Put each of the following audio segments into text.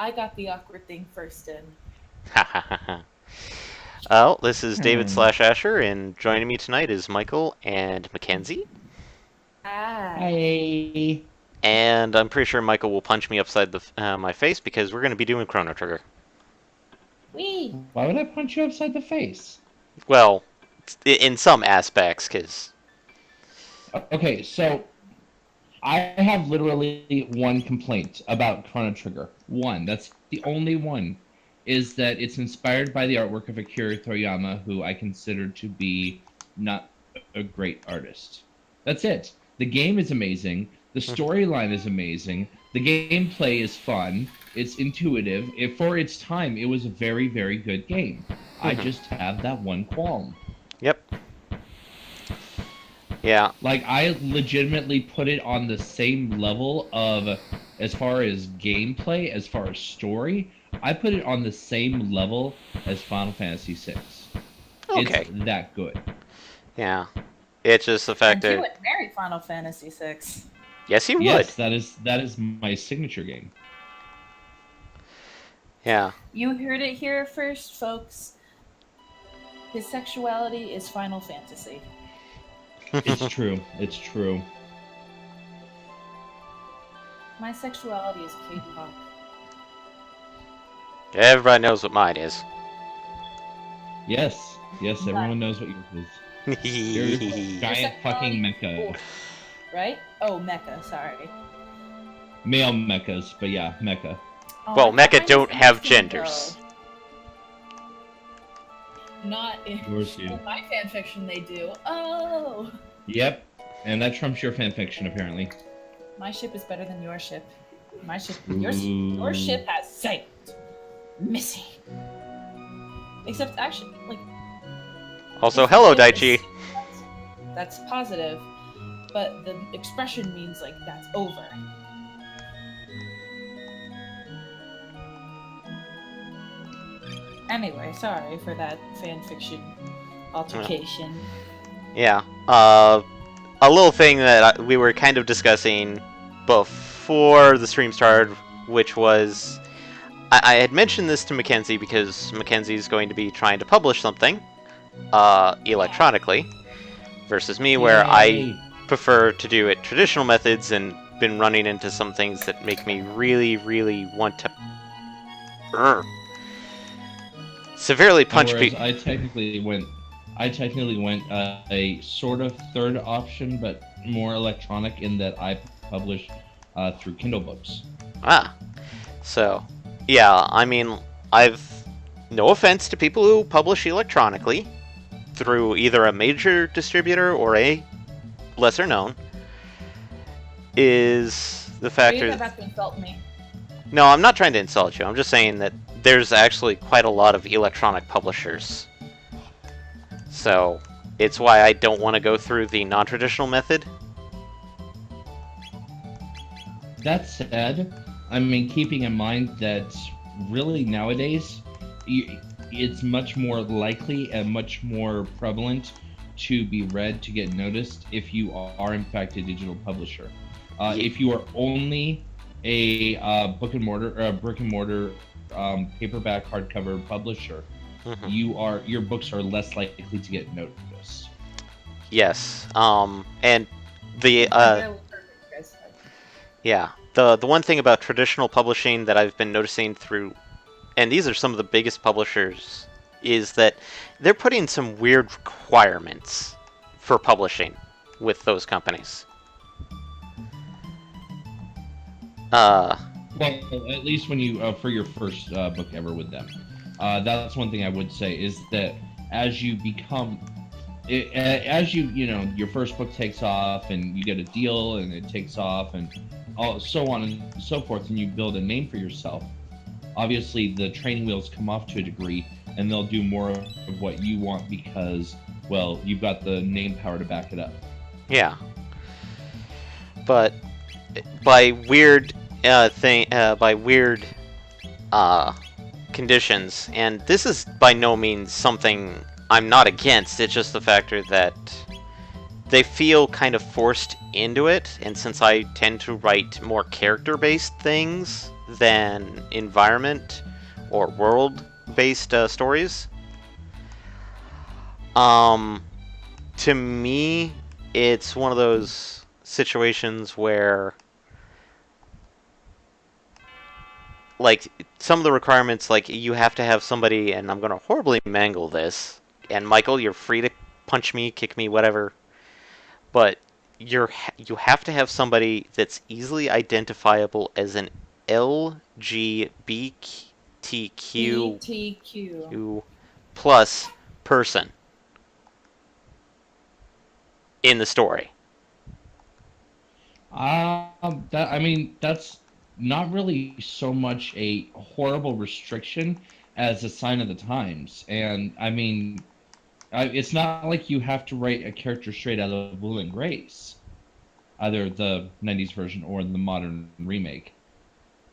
I got the awkward thing first in. Ha ha ha ha. Well, this is David slash Asher, and joining me tonight is Michael and Mackenzie. Ah. Hi. And I'm pretty sure Michael will punch me upside my face because we're going to be doing Chrono Trigger. Wee. Why would I punch you upside the face? Well, in some aspects, because... Okay, so I have literally one complaint about Chrono Trigger. One. That's the only one. Is that it's inspired by the artwork of Akira Toriyama, who I consider to be not a great artist. That's it. The game is amazing. The storyline is amazing. The gameplay is fun. It's intuitive. For its time, it was a very, very good game. I just have that one qualm. Yep. Yeah. Like, I legitimately put it on the same level of, as far as gameplay, as far as story, I put it on the same level as Final Fantasy VI. Okay. It's that good. Yeah. It's just the fact And you that... would marry Final Fantasy VI. Yes, he would. Yes, that is my signature game. Yeah. You heard it here first, folks. His sexuality is Final Fantasy. It's true. It's true. My sexuality is K-pop. Everybody knows what mine is. Yes. Yes, everyone knows what yours is. You're giant fucking mecha. Right? Oh, mecha, sorry. Male mechas, but yeah, mecha. Oh, Well, I thought mecha mine don't was have interesting, genders. though. Not in Yours do. my fanfiction they do. Oh! Yep. And that trumps your fanfiction, apparently. My ship is better than your ship. My ship, Ooh. your ship has sight. Missy. Except actually, like. Also, hello, Daichi. That's positive, but the expression means like that's over. Anyway, sorry for that fanfiction altercation. Yeah. A little thing that we were kind of discussing before the stream started, which was... I had mentioned this to Mackenzie because Mackenzie's going to be trying to publish something electronically, versus me, where I prefer to do it traditional methods and been running into some things that make me really, really want to severely punch people. I technically went a sort of third option, but more electronic in that I publish through Kindle books. Ah, so yeah, I mean, no offense to people who publish electronically through either a major distributor or a lesser known, is the factor. You're about to insult me. No, I'm not trying to insult you. I'm just saying that there's actually quite a lot of electronic publishers. So, it's why I don't want to go through the non-traditional method. That said, I mean, keeping in mind that really nowadays, it's much more likely and much more prevalent to be read, to get noticed, if you are in fact a digital publisher. If you are only a brick and mortar paperback hardcover publisher, your books are less likely to get noticed. Yes. And the yeah, the one thing about traditional publishing that I've been noticing through, and these are some of the biggest publishers, is that they're putting some weird requirements for publishing with those companies. Well, at least when you for your first book ever with them, that's one thing I would say, is that as you become, your first book takes off and you get a deal and it takes off and so on and so forth, and you build a name for yourself. Obviously, the training wheels come off to a degree, and they'll do more of what you want because, well, you've got the name power to back it up. Yeah. But by weird conditions, and this is by no means something I'm not against, it's just the factor that they feel kind of forced into it, and since I tend to write more character-based things than environment or world-based stories. To me, it's one of those situations where, like, some of the requirements, like, you have to have somebody, and I'm going to horribly mangle this, and Michael, you're free to punch me, kick me, whatever, but you have to have somebody that's easily identifiable as an LGBTQ BTQ. plus person in the story. I mean, that's not really so much a horrible restriction as a sign of the times. And I mean, it's not like you have to write a character straight out of Will and Grace, either the 90s version or the modern remake.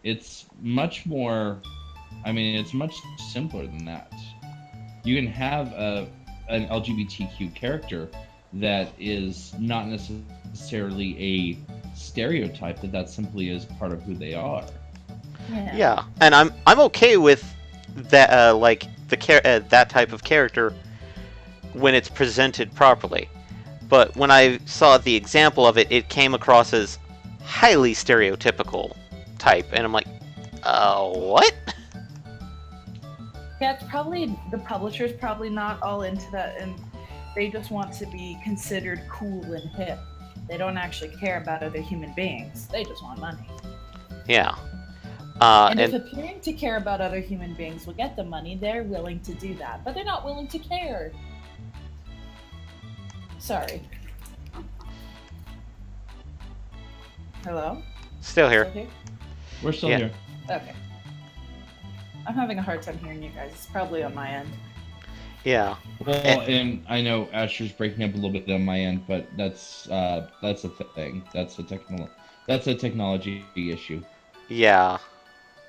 It's much more, I mean, it's much simpler than that. You can have an LGBTQ character that is not necessarily a stereotype, that simply is part of who they are. Yeah, and I'm okay with that, like that type of character when it's presented properly. But when I saw the example of it, it came across as highly stereotypical type, and I'm like, what? Yeah, it's probably the publisher's probably not all into that, and they just want to be considered cool and hip. They don't actually care about other human beings. They just want money. Yeah. And if appearing to care about other human beings will get them money, they're willing to do that. But they're not willing to care. Sorry. Hello? Still here. We're still Yeah. here. Okay. I'm having a hard time hearing you guys. It's probably on my end. Yeah. Well, and I know Asher's breaking up a little bit on my end, but that's a thing. That's a technology issue. Yeah.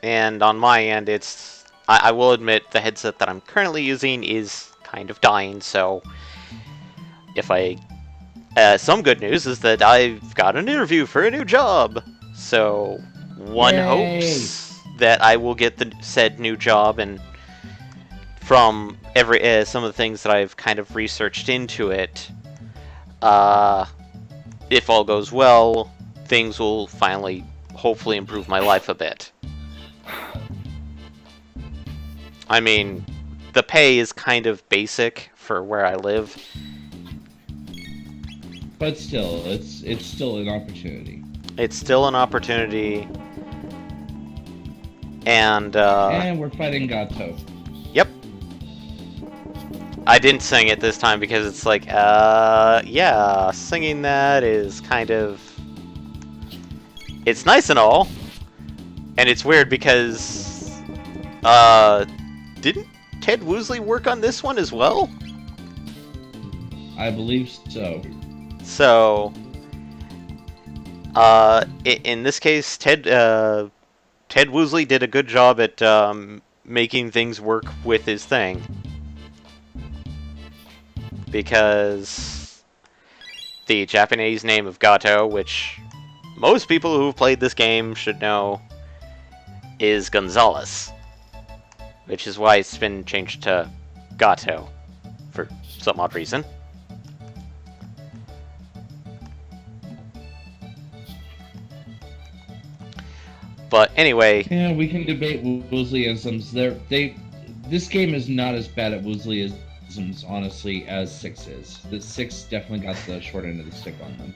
And on my end, it's... I will admit, the headset that I'm currently using is kind of dying, so... If I... some good news is that I've got an interview for a new job! So, one Yay! hopes that I will get the said new job, and from some of the things that I've kind of researched into it, if all goes well, things will finally, hopefully, improve my life a bit. I mean, the pay is kind of basic for where I live. But still, it's still an opportunity. It's still an opportunity. And we're fighting Gato. Yep. I didn't sing it this time because it's like, yeah, singing that is kind of... It's nice and all. And it's weird because, didn't Ted Woosley work on this one as well? I believe so. So, in this case, Ted Woosley did a good job at making things work with his thing. Because the Japanese name of Gato, which most people who've played this game should know, is Gonzalez. Which is why it's been changed to Gato, for some odd reason. But anyway... Yeah, we can debate Woosleyisms. This game is not as bad at Woosleyisms, honestly, as 6 is. The 6 definitely got the short end of the stick on them.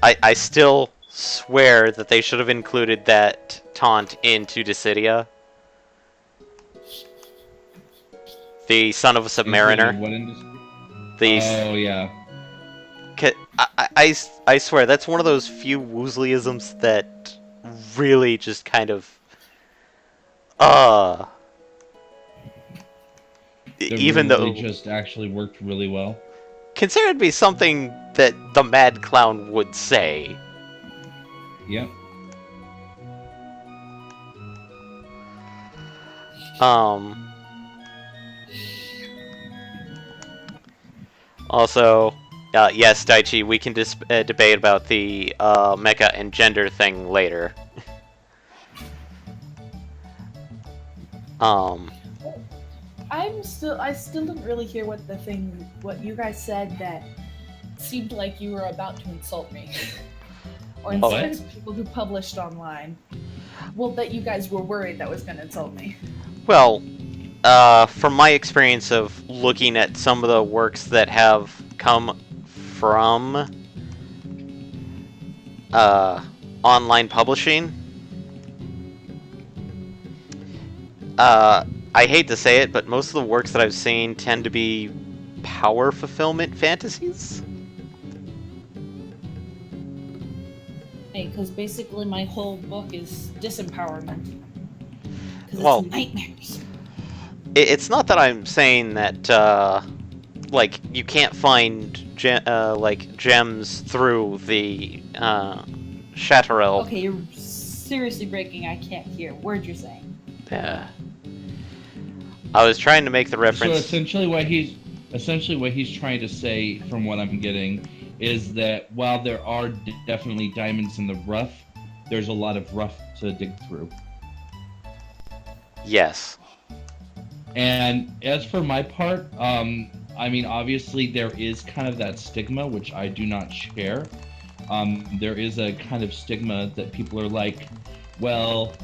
I still swear that they should have included that taunt into Dissidia. The son of a submariner. What industry? Oh, yeah. I swear, that's one of those few Woosleyisms that really just kind of... even though... It just actually worked really well. Consider it to be something that the Mad Clown would say. Yep. Also, yes, Daichi, we can debate about the mecha and gender thing later. I still didn't really hear what you guys said that seemed like you were about to insult me. Or insult people who published online. Well, that you guys were worried that was going to insult me. Well, from my experience of looking at some of the works that have come from online publishing, I hate to say it, but most of the works that I've seen tend to be power fulfillment fantasies. Because basically my whole book is disempowerment. Because Well, it's nightmares. It's not that I'm saying that, like, you can't find like gems through the Chatterell. Okay, you're seriously breaking. I can't hear word you're saying. Yeah. I was trying to make the reference. So essentially what he's trying to say, from what I'm getting, is that while there are definitely diamonds in the rough, there's a lot of rough to dig through. Yes. And as for my part, I mean, obviously there is kind of that stigma, which I do not share. There is a kind of stigma that people are like, well,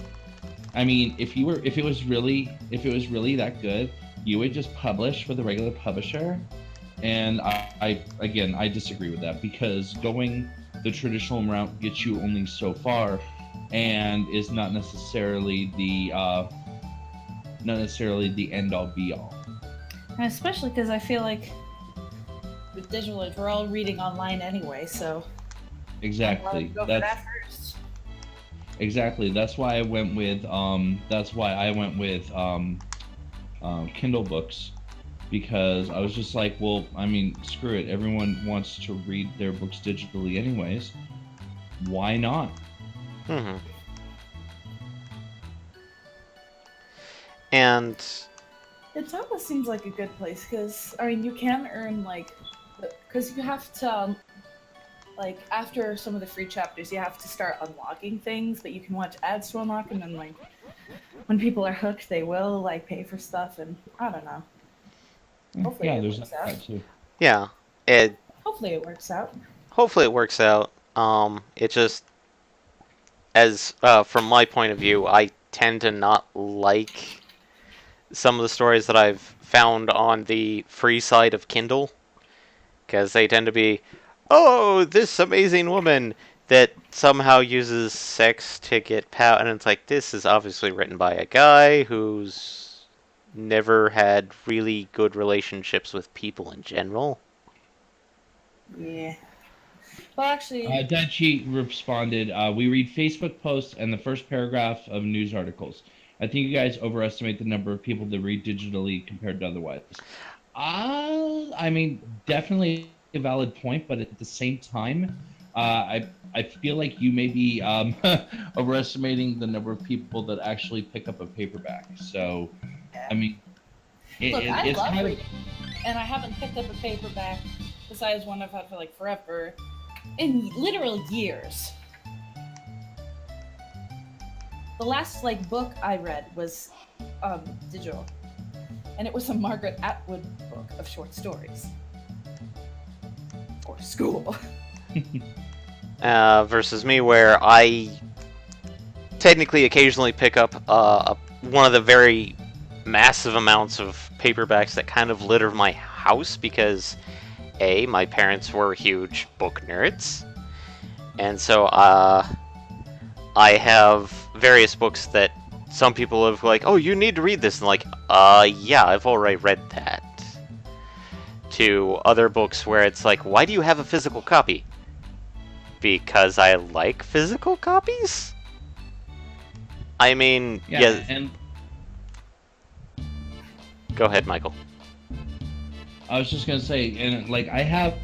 I mean, if it was really that good, you would just publish with a regular publisher. And I disagree with that, because going the traditional route gets you only so far, and is not necessarily the end all be all. And especially because I feel like with digital age, we're all reading online anyway, so Exactly. go for that first. Exactly. That's why I went with Kindle books, because I was just like, well, I mean, screw it. Everyone wants to read their books digitally anyways. Why not? Mm-hmm. And It almost seems like a good place, because, I mean, you can earn, like, because you have to, like, after some of the free chapters, you have to start unlocking things, but you can watch ads to unlock them, and, like, when people are hooked, they will, like, pay for stuff, and I don't know. Hopefully Yeah, it there's works that out. too. yeah, Hopefully it works out. hopefully it works out. It just, as from my point of view, I tend to not like some of the stories that I've found on the free side of Kindle, because they tend to be, oh, this amazing woman that somehow uses sex to get power, and it's like, this is obviously written by a guy who's never had really good relationships with people in general. Yeah. Well, actually, Dachi responded, we read Facebook posts and the first paragraph of news articles. I think you guys overestimate the number of people that read digitally compared to otherwise. I mean, definitely a valid point, but at the same time, I feel like you may be overestimating the number of people that actually pick up a paperback. So, I mean, look, I it's love kind reading, and I haven't picked up a paperback besides one I've had for like forever, in literal years. The last like book I read was digital, and it was a Margaret Atwood book of short stories for school. Versus me, where I technically occasionally pick up one of the very massive amounts of paperbacks that kind of litter my house, because A, my parents were huge book nerds, and so I have various books that some people have like, oh, you need to read this, and like, yeah, I've already read that. To other books where it's like, why do you have a physical copy? Because I like physical copies? I mean, yeah. And Go ahead, Michael. I was just gonna say, and like, I have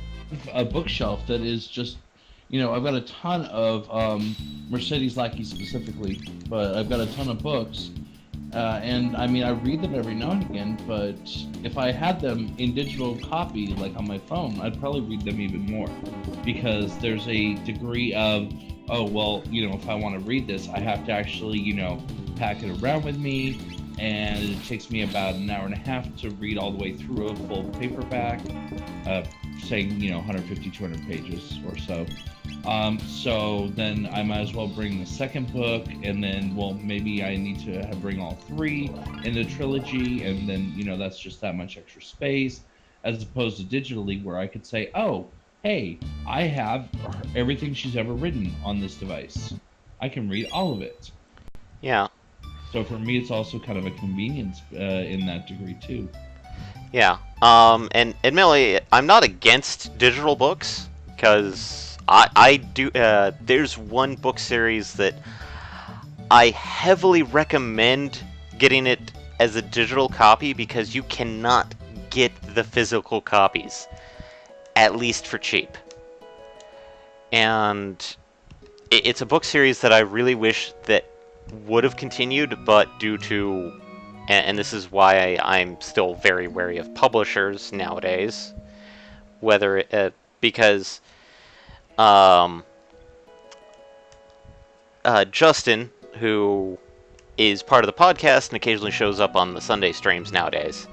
a bookshelf that is just, you know, I've got a ton of Mercedes Lackey specifically, but I've got a ton of books, and I mean, I read them every now and again. But if I had them in digital copy, like on my phone, I'd probably read them even more, because there's a degree of, oh well, you know, if I want to read this, I have to actually, you know, pack it around with me. and it takes me about an hour and a half to read all the way through a full paperback, saying 150, 200 pages or so. So then I might as well bring the second book, and then, well, maybe I need to bring all three in the trilogy, and then, that's just that much extra space, as opposed to digitally, where I could say, oh, hey, I have everything she's ever written on this device. I can read all of it. Yeah. So for me, it's also kind of a convenience in that degree, too. Yeah. And admittedly, I'm not against digital books, because I do. There's one book series that I heavily recommend getting it as a digital copy, because you cannot get the physical copies, at least for cheap. And it's a book series that I really wish that would have continued, but due to, and this is why I'm still very wary of publishers nowadays, because Justin, who is part of the podcast and occasionally shows up on the Sunday streams nowadays,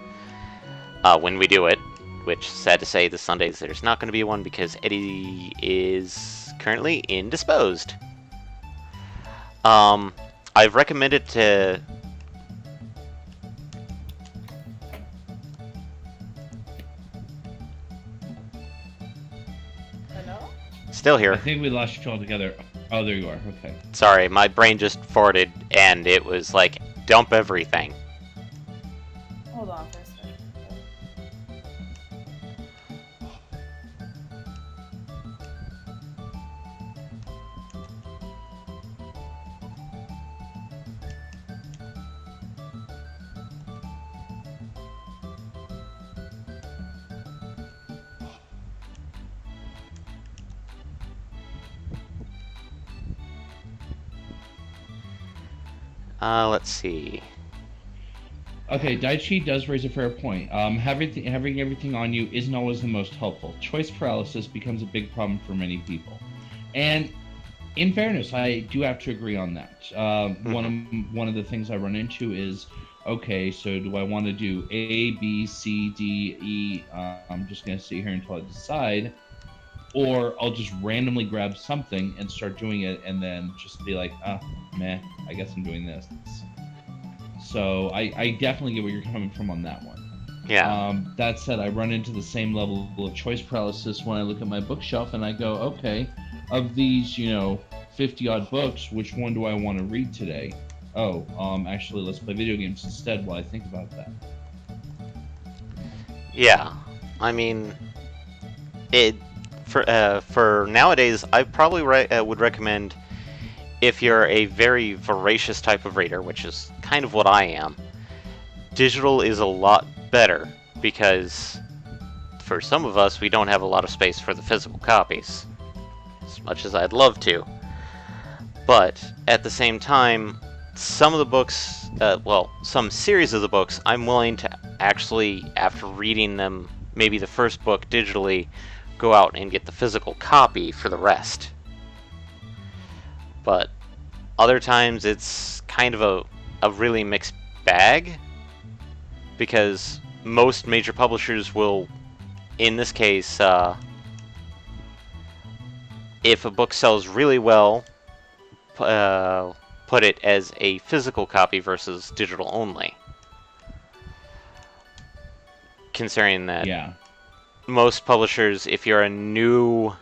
when we do it, which, sad to say, the Sundays there's not going to be one because Eddie is currently indisposed. I've recommended to... Hello? Still here. I think we lost you altogether. Oh, there you are. Okay. Sorry, my brain just farted, and it was like, dump everything. Hold on for a second. Let's see. Okay, Daichi does raise a fair point. Having everything on you isn't always the most helpful. Choice paralysis becomes a big problem for many people. And in fairness, I do have to agree on that. One of the things I run into is, okay, so do I want to do A, B, C, D, E? I'm just going to sit here until I decide. Or I'll just randomly grab something and start doing it, and then just be like, meh, I guess I'm doing this. So I definitely get where you're coming from on that one. Yeah. That said, I run into the same level of choice paralysis when I look at my bookshelf and I go, okay, of these, 50-odd books, which one do I want to read today? Oh, actually, let's play video games instead while I think about that. Yeah. I mean, for nowadays, I probably would recommend, if you're a very voracious type of reader, which is kind of what I am, digital is a lot better, because for some of us, we don't have a lot of space for the physical copies, as much as I'd love to. But at the same time, some of the books, some series of the books, I'm willing to actually, after reading them, maybe the first book digitally, go out and get the physical copy for the rest. But other times it's kind of a really mixed bag, because most major publishers will, in this case, if a book sells really well, put it as a physical copy versus digital only. Considering that, yeah, most publishers, if you're a new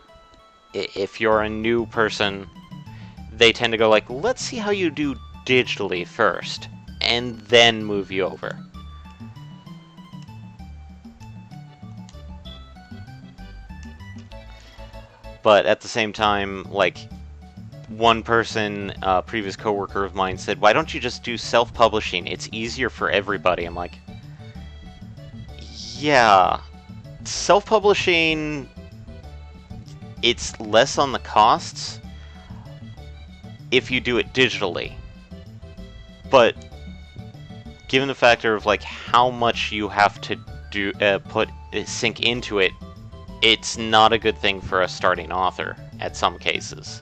person, they tend to go like, let's see how you do digitally first, and then move you over. But at the same time, like, one person, previous coworker of mine, said, why don't you just do self-publishing? It's easier for everybody. I'm like, yeah, self-publishing, it's less on the costs if you do it digitally. But given the factor of like how much you have to do sink into it, it's not a good thing for a starting author at some cases.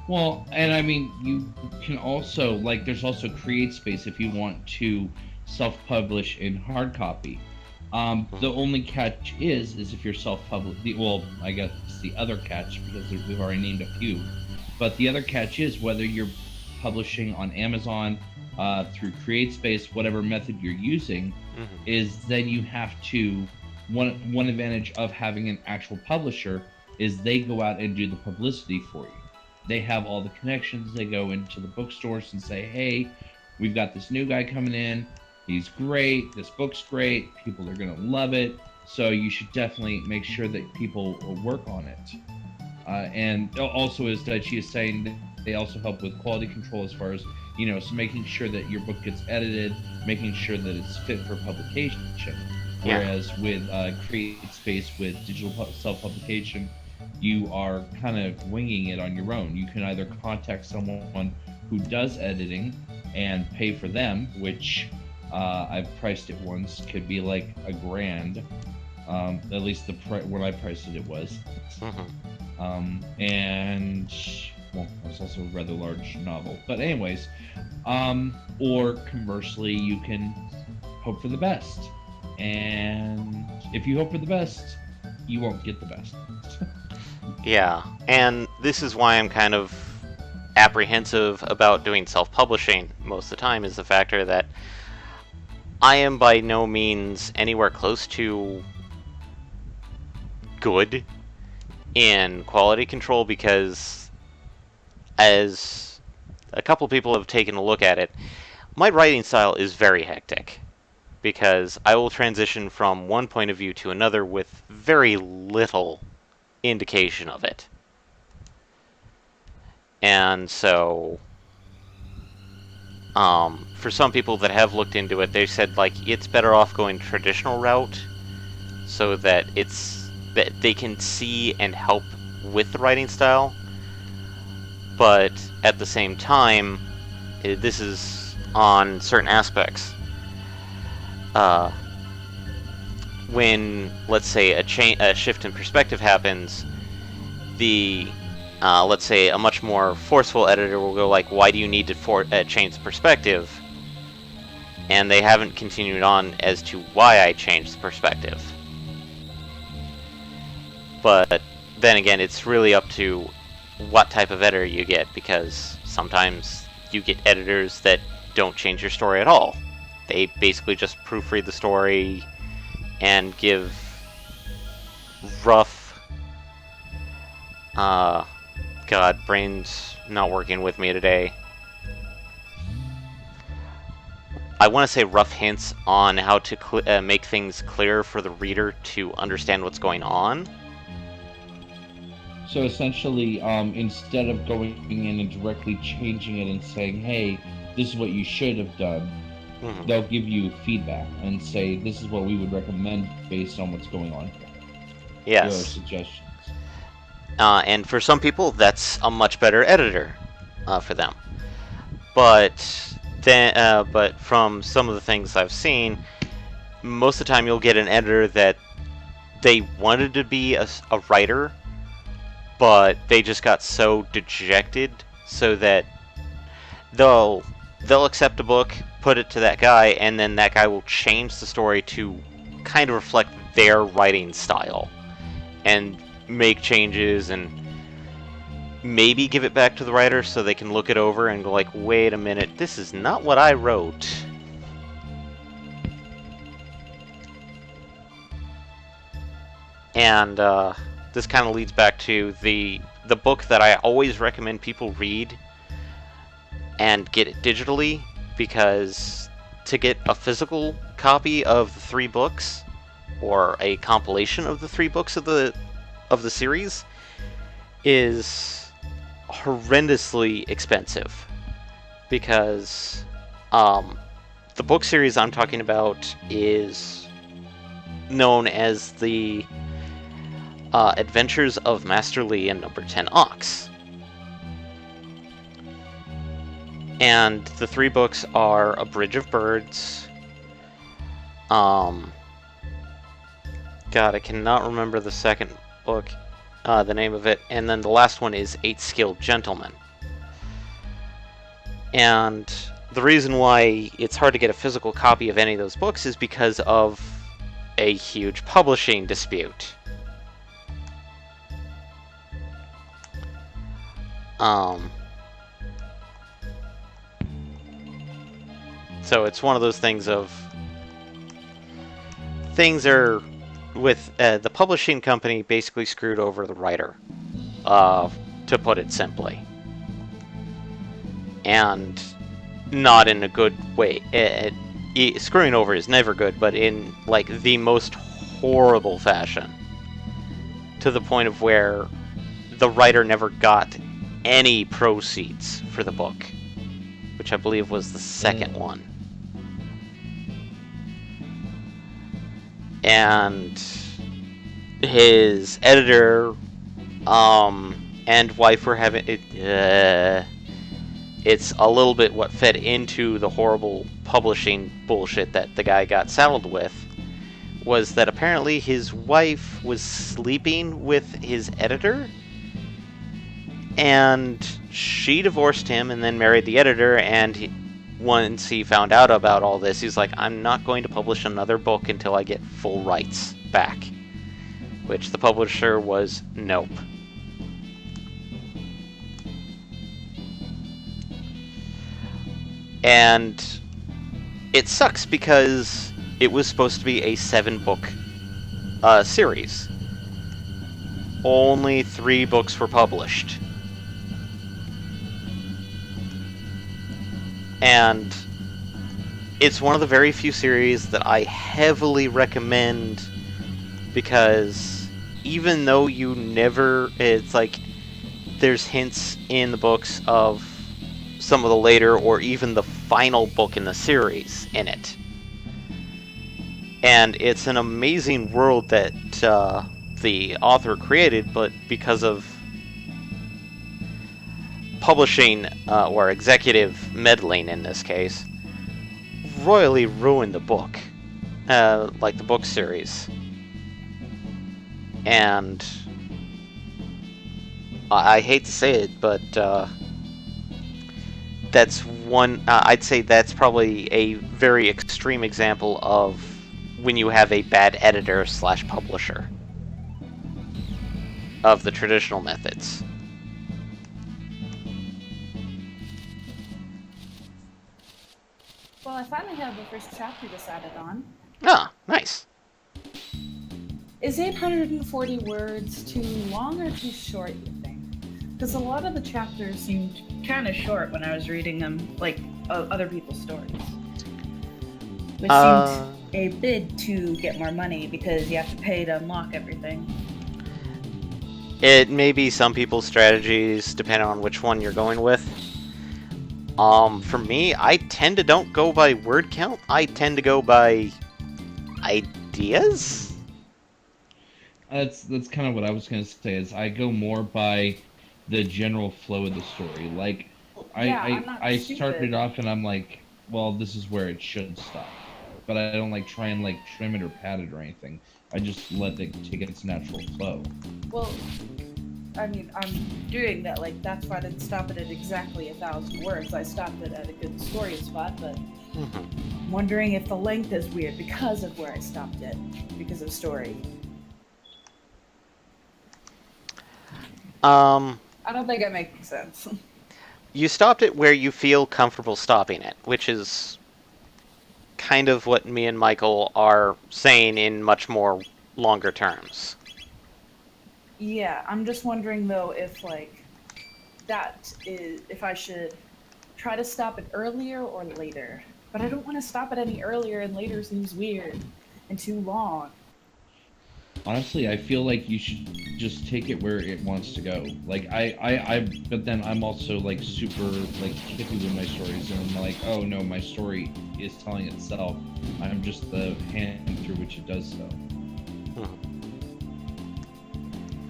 Well, and I mean, you can also, like, there's also Create Space if you want to self-publish in hard copy. The only catch is if you're self-publish. Well, I guess the other catch, because we've already named a few, but the other catch is whether you're publishing on Amazon, through Create Space, whatever method you're using, is then you have to. One advantage of having an actual publisher is they go out and do the publicity for you. They have all the connections. They go into the bookstores and say, hey, we've got this new guy coming in. He's great. This book's great. People are going to love it. So you should definitely make sure that people work on it. And also, as Daichi is saying, they also help with quality control as far as, so making sure that your book gets edited, making sure that it's fit for publication. Whereas with Create Space, with digital self-publication, you are kind of winging it on your own. You can either contact someone who does editing and pay for them, which I've priced it once, could be like $1,000. At least when I priced it was. And well, it's also a rather large novel. But anyways, or commercially, you can hope for the best. And if you hope for the best, you won't get the best. Yeah, and this is why I'm kind of apprehensive about doing self-publishing most of the time, is the factor that I am by no means anywhere close to good in quality control, because as a couple people have taken a look at it, my writing style is very hectic, because I will transition from one point of view to another with very little indication of it. And so for some people that have looked into it, they said like it's better off going traditional route so that they can see and help with the writing style. But at the same time, this is on certain aspects. When, let's say, a shift in perspective happens, let's say a much more forceful editor will go like, why do you need to change the perspective? And they haven't continued on as to why I changed the perspective. But then again, it's really up to what type of editor you get, because sometimes you get editors that don't change your story at all. They basically just proofread the story and give rough... God, brain's not working with me today. I want to say rough hints on how to make things clear for the reader to understand what's going on. So essentially, instead of going in and directly changing it and saying, hey, this is what you should have done, they'll give you feedback and say, this is what we would recommend based on what's going on here. Yes. Your suggestions. And for some people, that's a much better editor for them. But from some of the things I've seen, most of the time you'll get an editor that they wanted to be a writer, but they just got so dejected, so that they'll accept a book, put it to that guy, and then that guy will change the story to kind of reflect their writing style, and make changes, and maybe give it back to the writer so they can look it over and go like, wait a minute, this is not what I wrote. And this kind of leads back to the book that I always recommend people read and get it digitally, because to get a physical copy of the 3 books, or a compilation of the 3 books of the series, is horrendously expensive, because the book series I'm talking about is known as the Adventures of Master Lee and Number 10 Ox. And the 3 books are A Bridge of Birds, God, I cannot remember the second book, the name of it, and then the last one is 8 Skilled Gentlemen. And the reason why it's hard to get a physical copy of any of those books is because of a huge publishing dispute. So it's one of those things of things are with the publishing company basically screwed over the writer, to put it simply, and not in a good way. Screwing over is never good, but in like the most horrible fashion, to the point of where the writer never got any proceeds for the book, which I believe was the second one. And his editor and wife were having it's a little bit what fed into the horrible publishing bullshit that the guy got saddled with, was that apparently his wife was sleeping with his editor, and she divorced him and then married the editor, and once he found out about all this, he's like, I'm not going to publish another book until I get full rights back. Which the publisher was, nope. And it sucks because it was supposed to be a 7-book series. Only 3 books were published. And it's one of the very few series that I heavily recommend, because even though you never, it's like there's hints in the books of some of the later or even the final book in the series in it. And it's an amazing world that the author created, but because of publishing or executive meddling in this case, royally ruined the book, like the book series. And I hate to say it, but that's one, I'd say that's probably a very extreme example of when you have a bad editor / publisher of the traditional methods. Well, I finally have the first chapter decided on. Ah, nice. Is 840 words too long or too short, you think? Because a lot of the chapters seemed kind of short when I was reading them, like other people's stories. Which seemed a bid to get more money because you have to pay to unlock everything. It may be some people's strategies, depending on which one you're going with. For me, I tend to don't go by word count. I tend to go by ideas. That's kind of what I was gonna say. Is I go more by the general flow of the story. Like, I started off and I'm like, well, this is where it should stop. But I don't like try and like trim it or pad it or anything. I just let it take its natural flow. Well, I mean, I'm doing that, like, that's why I didn't stop it at exactly 1,000 words. I stopped it at a good story spot, but I'm wondering if the length is weird because of where I stopped it, because of story. I don't think it makes sense. You stopped it where you feel comfortable stopping it, which is kind of what me and Michael are saying in much more longer terms. Yeah, I'm just wondering though if like that is if I should try to stop it earlier or later. But I don't want to stop it any earlier, and later seems weird and too long. Honestly, I feel like you should just take it where it wants to go. Like but then I'm also like super like hippie with my stories, and I'm like, oh no, my story is telling itself. I'm just the hand through which it does so.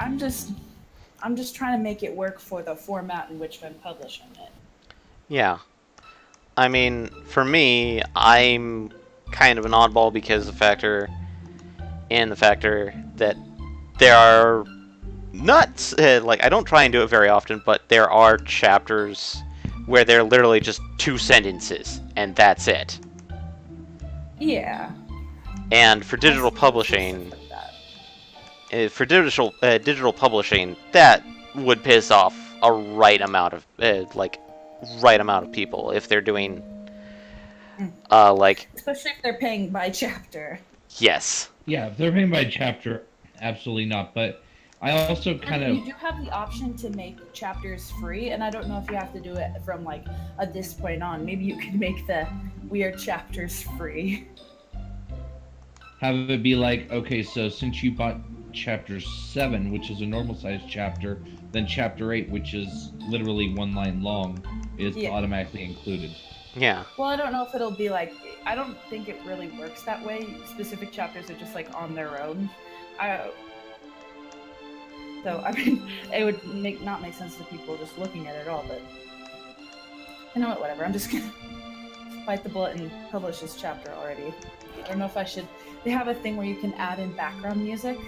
I'm just trying to make it work for the format in which I'm publishing it. Yeah. I mean, for me, I'm kind of an oddball because of the factor that there are not, like, I don't try and do it very often, but there are chapters where they're literally just 2 sentences, and that's it. Yeah. And for digital publishing, digital publishing, that would piss off a right amount of people if they're doing especially if they're paying by chapter. Yes. Yeah, if they're paying by chapter, absolutely not. But I also You do have the option to make chapters free, and I don't know if you have to do it from like this point on. Maybe you could make the weird chapters free. Have it be like, okay, so since you bought chapter 7, which is a normal sized chapter, then chapter 8, which is literally 1 line long, is automatically included. Yeah. Well, I don't know if it'll be like, I don't think it really works that way. Specific chapters are just like on their own. So, I mean, it would not make sense to people just looking at it all, but you know what, whatever. I'm just gonna bite the bullet and publish this chapter already. I don't know if I should. They have a thing where you can add in background music,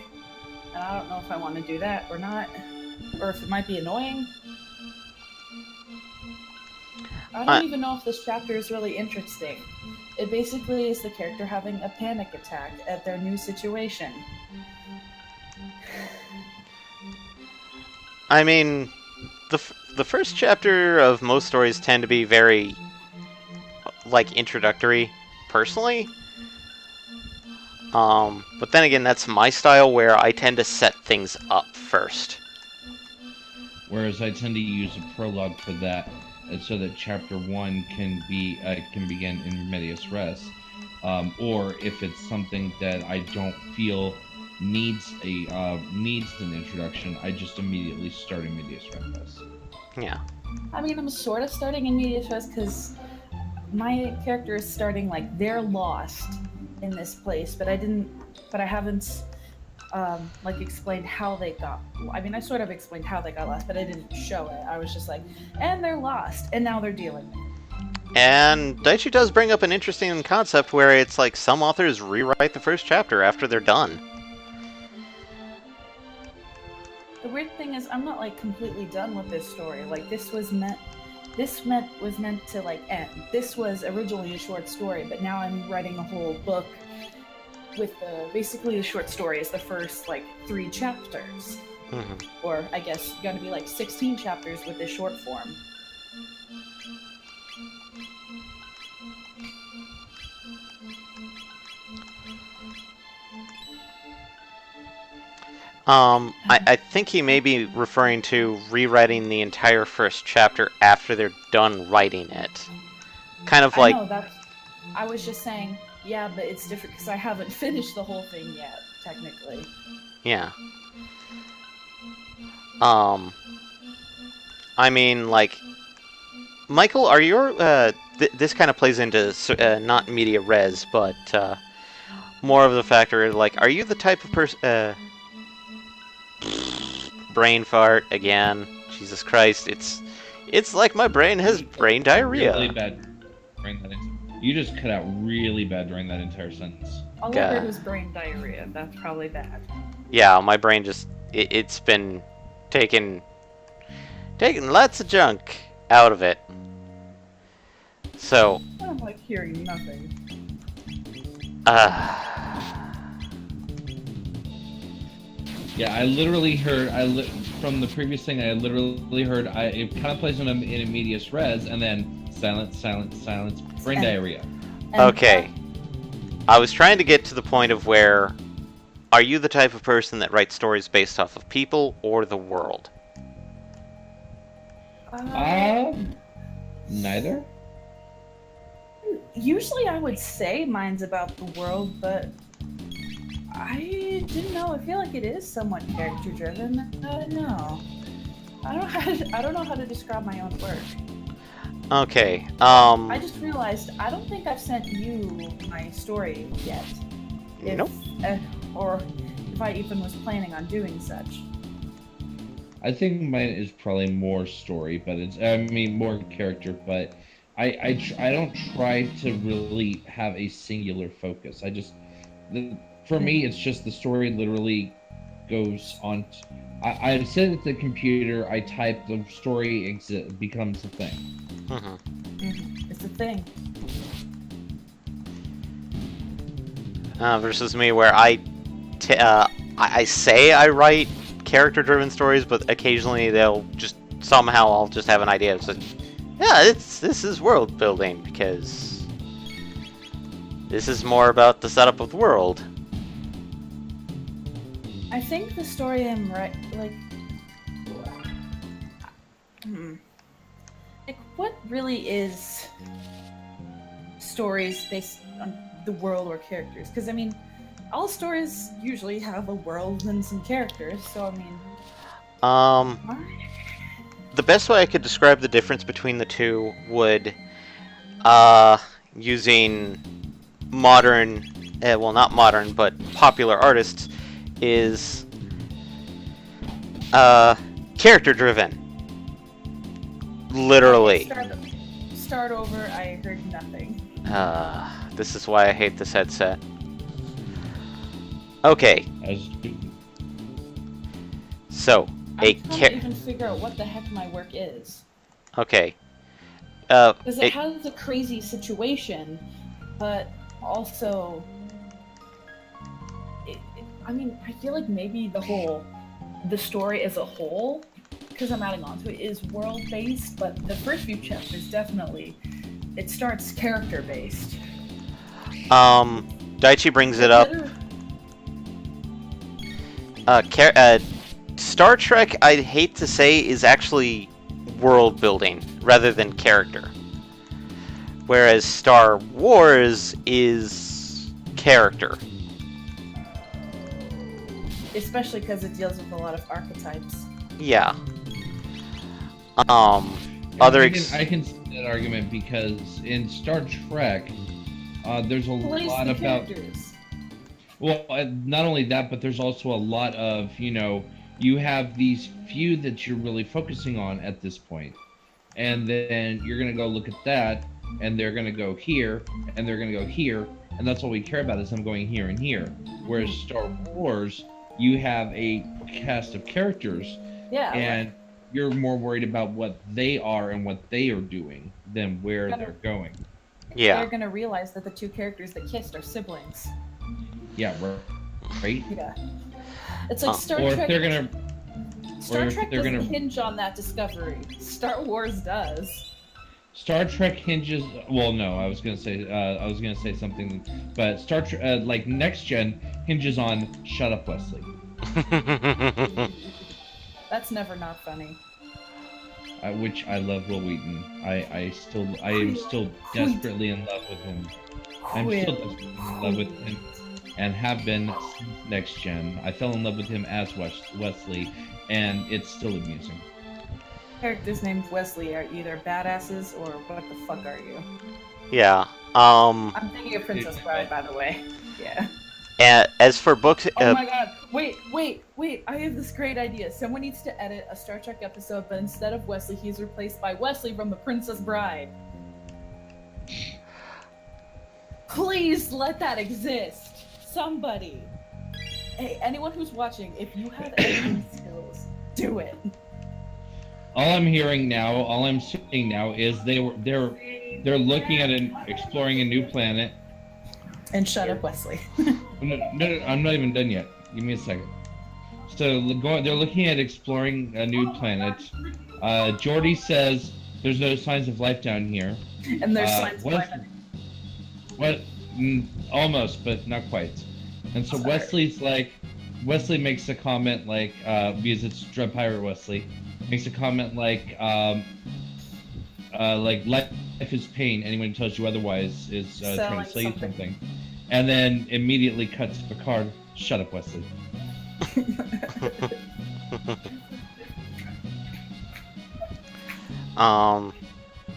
and I don't know if I want to do that or not, or if it might be annoying. I don't even know if this chapter is really interesting. It basically is the character having a panic attack at their new situation. I mean, the first chapter of most stories tend to be very, like, introductory, personally. But then again, that's my style, where I tend to set things up first. Whereas I tend to use a prologue for that, so that chapter 1 can begin in medias res. Or if it's something that I don't feel needs an introduction, I just immediately start in medias res. Yeah. I mean, I'm sort of starting in medias res because my character is starting like they're lost in this place, but I haven't like explained how they got. I mean, I sort of explained how they got lost, but I didn't show it. I was just like, and they're lost, and now they're dealing with it. And Daichi does bring up an interesting concept where it's like some authors rewrite the first chapter after they're done. The weird thing is, I'm not like completely done with this story. Like this was meant to like end. This was originally a short story, but now I'm writing a whole book with basically the short story is the first like 3 chapters. Mm-hmm. Or I guess going to be like 16 chapters with this short form. I think he may be referring to rewriting the entire first chapter after they're done writing it. Kind of like... I was just saying, yeah, but it's different because I haven't finished the whole thing yet, technically. Yeah. I mean, like... Michael, are your... this kind of plays into, not media res, but, more of the factor, like, are you the type of person... brain fart again. Jesus Christ, it's like my brain has brain diarrhea. Really bad during that. You just cut out really bad during that entire sentence. All I heard was brain diarrhea. That's probably bad. Yeah, my brain just it's been taking lots of junk out of it. So I'm like hearing nothing. Yeah, I literally heard. From the previous thing, I literally heard. It kind of plays in a medias res, and then silence, brain diarrhea. Okay, I was trying to get to the point of where, are you the type of person that writes stories based off of people or the world? Neither. Usually, I would say mine's about the world, but. I didn't know. I feel like it is somewhat character driven. I don't know. I don't know how to describe my own work. Okay. I just realized I don't think I've sent you my story yet. Nope. Or if I even was planning on doing such. I think mine is probably more story, but more character. But I don't try to really have a singular focus. For me, it's just the story literally goes on. I sit at the computer, I type, the story becomes a thing. It's a thing. Versus me, where I say I write character-driven stories, but occasionally they'll just somehow I'll just have an idea. It's like, yeah, this is world building because this is more about the setup of the world. I think the story I'm like, like what really is stories based on the world or characters? Because I mean, all stories usually have a world and some characters. So I mean, the best way I could describe the difference between the two would, using modern, well, not modern, but popular artists, is character-driven. Literally. Start over. I heard nothing. This is why I hate this headset. Okay. So, I can't even figure out what the heck my work is. Okay. Because it has a crazy situation, but also, I mean, I feel like maybe the story as a whole, because I'm adding on to it, is world-based, but the first few chapters definitely, it starts character-based. Daichi brings it up. Star Trek, I'd hate to say, is actually world building rather than character. Whereas Star Wars is character. Especially because it deals with a lot of archetypes. Yeah. I can see that argument because in Star Trek, there's a lot about. Well, not only that, but there's also a lot of, you have these few that you're really focusing on at this point. And then you're going to go look at that, and they're going to go here, and they're going to go here, and that's all we care about is them going here and here. Whereas Star Wars, you have a cast of characters, and you're more worried about what they are and what they are doing than where they're going. Yeah. They're going to realize that the two characters that kissed are siblings. Yeah, right? Yeah. It's like Star Trek. Star Trek doesn't hinge on that discovery. Star Wars does. Star Trek hinges. Well, no, I was gonna say something, but Star Trek, like Next Gen, hinges on "Shut up, Wesley." That's never not funny. Which I love Will Wheaton. I am still desperately in love with him. I'm still desperately in love with him. And have been since Next Gen. I fell in love with him as Wesley, and it's still amusing. Characters named Wesley are either badasses or what the fuck are you? Yeah. I'm thinking of Princess Bride, by the way. Yeah. As for books, oh my god! Wait! I have this great idea. Someone needs to edit a Star Trek episode, but instead of Wesley, he's replaced by Wesley from The Princess Bride. Please let that exist. Somebody. Hey, anyone who's watching, if you have editing skills, do it. All I'm hearing now, all I'm seeing now is they're looking at exploring a new planet. And shut up, Wesley. No, I'm not even done yet. Give me a second. So they're looking at exploring a new planet. Geordi says there's no signs of life down here. And there's signs of life. What? Almost, but not quite. And so Wesley makes a comment like, because it's Dread Pirate Wesley, makes a comment like life is pain. Anyone who tells you otherwise is trying to sell you something. And then immediately cuts to Picard. Shut up, Wesley.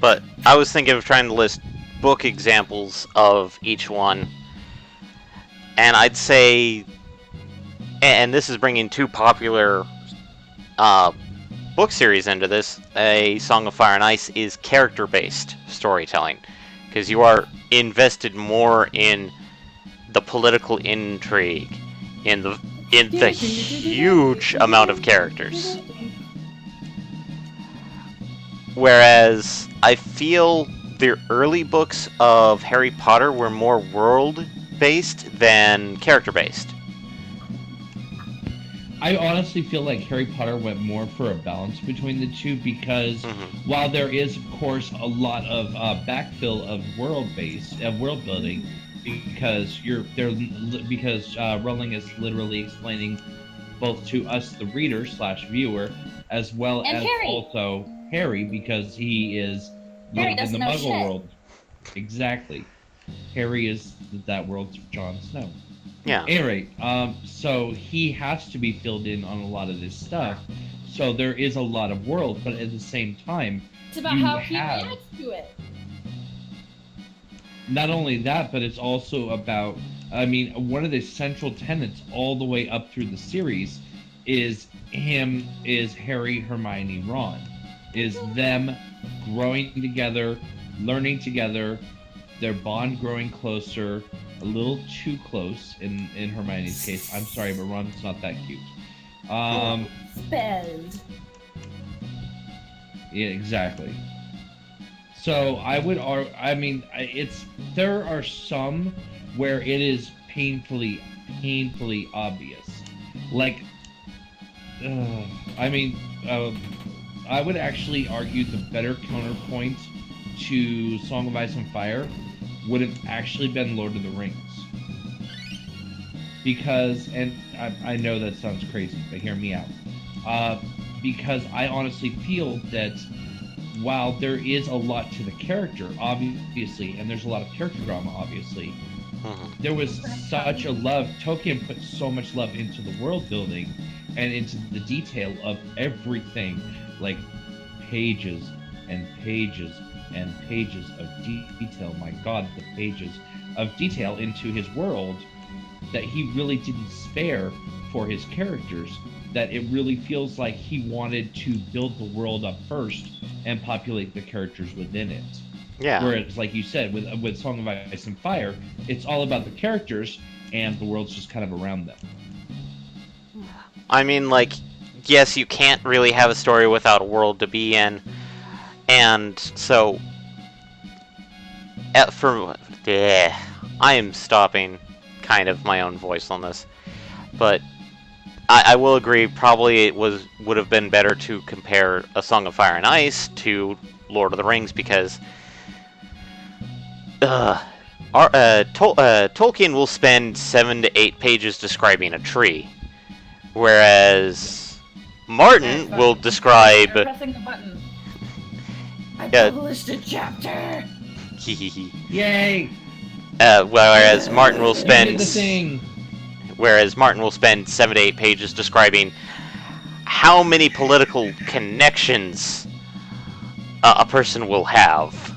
But I was thinking of trying to list book examples of each one, and I'd say, and this is bringing two popular book series into this, A Song of Fire and Ice is character-based storytelling, because you are invested more in the political intrigue, in the huge amount of characters. Whereas I feel the early books of Harry Potter were more world-based than character-based. I honestly feel like Harry Potter went more for a balance between the two because Mm-hmm. while there is, of course, a lot of backfill of world building, because Rowling is literally explaining both to us, the reader slash viewer, as well And as Harry. also Harry, because he is Harry lived in the doesn't know Muggle shit. world. Exactly. Harry is that world's Jon Snow. Yeah. Anyway, so he has to be filled in on a lot of this stuff. So there is a lot of world, but at the same time, It's about you how he have reacts to it. not only that, but it's also about. I mean, one of the central tenets all the way up through the series is Harry, Hermione, Ron, is them growing together, learning together, their bond growing closer, a little too close in Hermione's case. I'm sorry, but Ron's not that cute. Spelled. Yeah, exactly. So I would I mean, there are some where it is painfully obvious. Like, I mean, I would actually argue the better counterpoint to Song of Ice and Fire would have actually been Lord of the Rings. Because, and I know that sounds crazy, but hear me out. Because I honestly feel that while there is a lot to the character, obviously, and there's a lot of character drama, obviously, there was such a love. Tolkien put so much love into the world building and into the detail of everything, like pages and pages and pages of detail. My God, the pages of detail into his world that he really didn't spare for his characters. That it really feels like he wanted to build the world up first and populate the characters within it. Yeah. Whereas, like you said, with Song of Ice and Fire, it's all about the characters and the world's just kind of around them. I mean, like, yes, you can't really have a story without a world to be in, and so I am stopping kind of my own voice on this, but I will agree. Probably it would have been better to compare A Song of Fire and Ice to Lord of the Rings because Tolkien will spend 7 to 8 pages describing a tree, whereas Martin will describe. You're pressing the button. I Yeah. published a chapter. Yay! Whereas Martin will You did the spend. thing. Whereas Martin will spend 7 to 8 pages describing how many political connections a person will have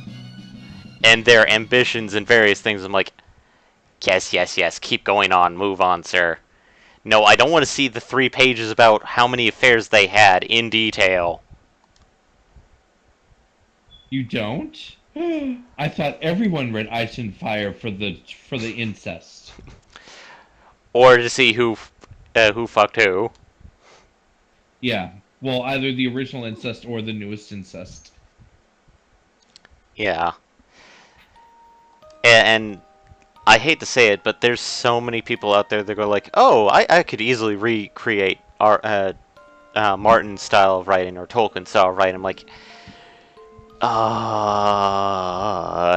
and their ambitions and various things. I'm like, yes, keep going on, move on, sir. No, I don't want to see the 3 pages about how many affairs they had in detail. You don't? I thought everyone read Ice and Fire for the incest. Or to see who fucked who. Yeah. Well, either the original incest or the newest incest. Yeah. And I hate to say it, but there's so many people out there that go like, oh, I could easily recreate our Martin's style of writing or Tolkien's style of writing. I'm like,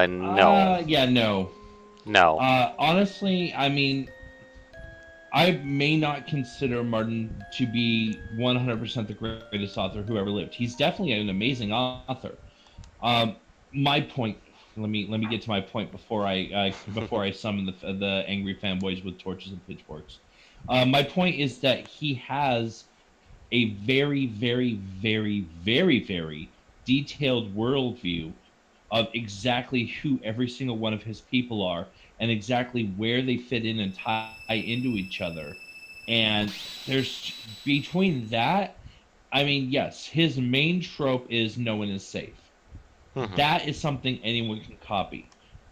no. Yeah, no. No. Honestly, I mean, I may not consider Martin to be 100% the greatest author who ever lived. He's definitely an amazing author. My point. Let me get to my point before I summon the angry fanboys with torches and pitchforks. My point is that he has a very, very, very, very, very detailed worldview of exactly who every single one of his people are and exactly where they fit in and tie into each other. And there's between that, I mean, yes, his main trope is no one is safe. Mhm. That is something anyone can copy.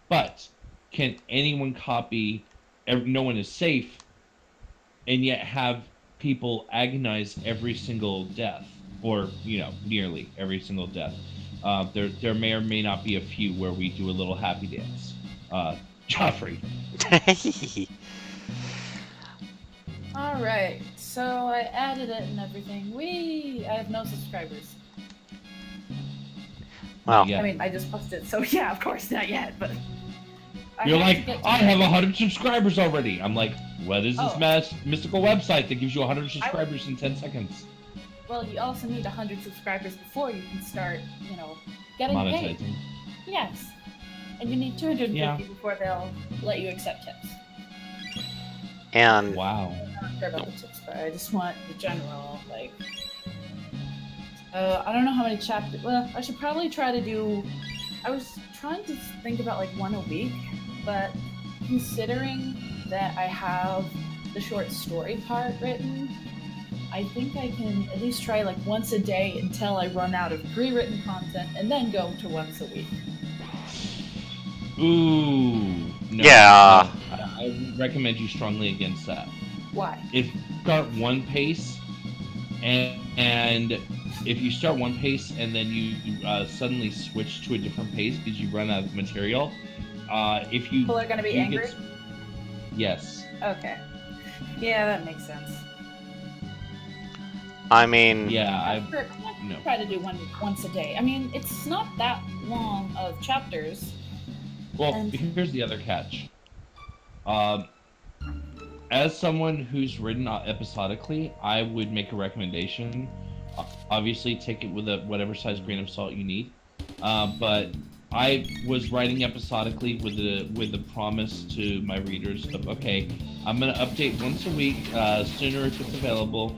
But can anyone copy no one is safe and yet have people agonize every single death? Or, nearly every single death. There may or may not be a few where we do a little happy dance. Joffrey. Alright, so I added it and everything. I have no subscribers. Wow. Yeah. I mean, I just posted, so yeah, of course, not yet, but... You're like, I have 100 subscribers already. I'm like, what is this mystical website that gives you 100 subscribers in 10 seconds? Well, you also need 100 subscribers before you can start, getting paid. Monetizing. Yes. And you need 250 Yeah. before they'll let you accept tips. And Wow. I'm not sure about the tips, but I just want the general, I don't know how many chapters. Well, I should probably try to do. I was trying to think about one a week, but considering that I have the short story part written, I think I can at least try once a day until I run out of pre-written content, and then go to once a week. Ooh. No, Yeah. no. I recommend you strongly against that. Why? If you start one pace, and if you start one pace and then you suddenly switch to a different pace because you run out of material, if you People are gonna be angry? Yes. Okay. Yeah, that makes sense. I mean, Yeah, I'm no. try to do one once a day. I mean, it's not that long of chapters. Well, And- here's the other catch. As someone who's written episodically, I would make a recommendation. Obviously, take it with whatever size grain of salt you need. But I was writing episodically with the promise to my readers of, okay, I'm gonna update once a week, sooner if it's available.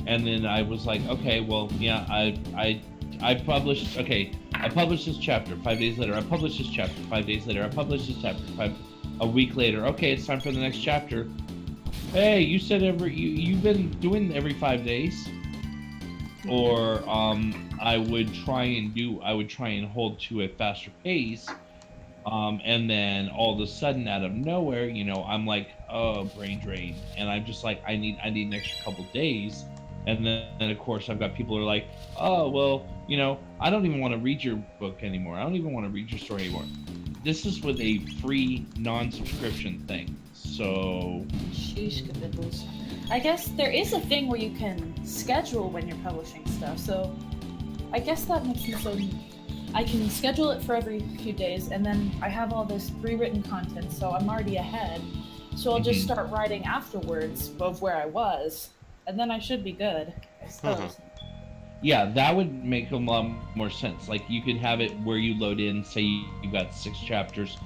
And then I was like, okay, well, yeah, I published. Okay, I published this chapter. 5 days later, I published this chapter. 5 days later, I published this chapter. A week later, okay, it's time for the next chapter. Hey, you said you've been doing every 5 days. Or I would try and hold to a faster pace. And then all of a sudden, out of nowhere, I'm like, oh, brain drain, and I'm just like, I need an extra couple days. And then of course I've got people who are like, oh, well, I don't even want to read your book anymore. I don't even want to read your story anymore. This is with a free non-subscription thing. So Sheesh, capittles. I guess there is a thing where you can schedule when you're publishing stuff, so I guess that makes me so I can schedule it for every few days, and then I have all this pre-written content, so I'm already ahead. So I'll just start writing afterwards of where I was, and then I should be good, I suppose. yeah, that would make a lot more sense. Like, you could have it where you load in, say you got 6 chapters,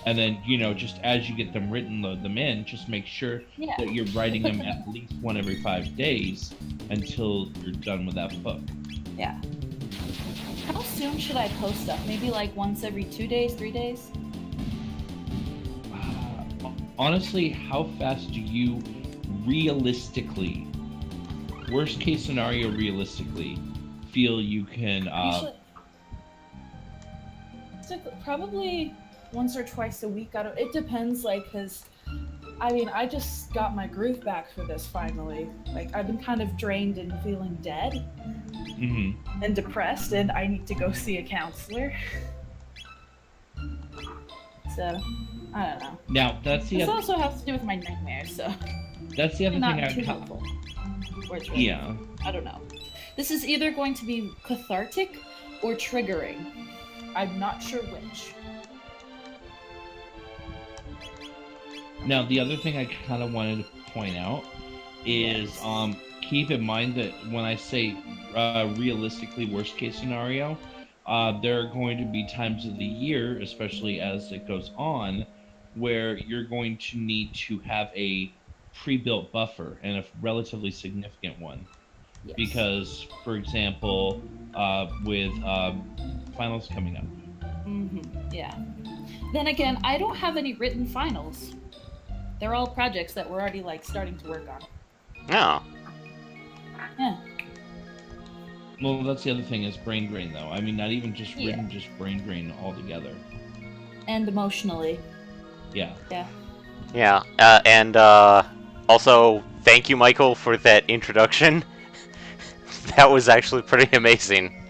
and then, just as you get them written, load them in. Just make sure that you're writing them at least one every 5 days until you're done with that book. Yeah. How soon should I post up? Maybe once every 2 days, 3 days? Honestly, how fast do you realistically, worst case scenario realistically, feel you can probably once or twice a week. It depends, because I just got my groove back for this finally. I've been kind of drained and feeling dead and depressed, and I need to go see a counselor. So I don't know. Now that's the This also has to do with my nightmares, so that's the other not thing too helpful. Yeah. I don't know. This is either going to be cathartic or triggering. I'm not sure which. Now, the other thing I kind of wanted to point out is keep in mind that when I say realistically worst case scenario, there are going to be times of the year, especially as it goes on, where you're going to need to have a pre-built buffer, and a relatively significant one. Yes. Because, for example, with finals coming up. Yeah. Then again, I don't have any written finals. They're all projects that we're already starting to work on. Oh. Yeah. Well, that's the other thing is brain drain, though. I mean, not even just written, just brain drain altogether. And emotionally. Yeah. Yeah. Yeah, and also, thank you, Michael, for that introduction. That was actually pretty amazing.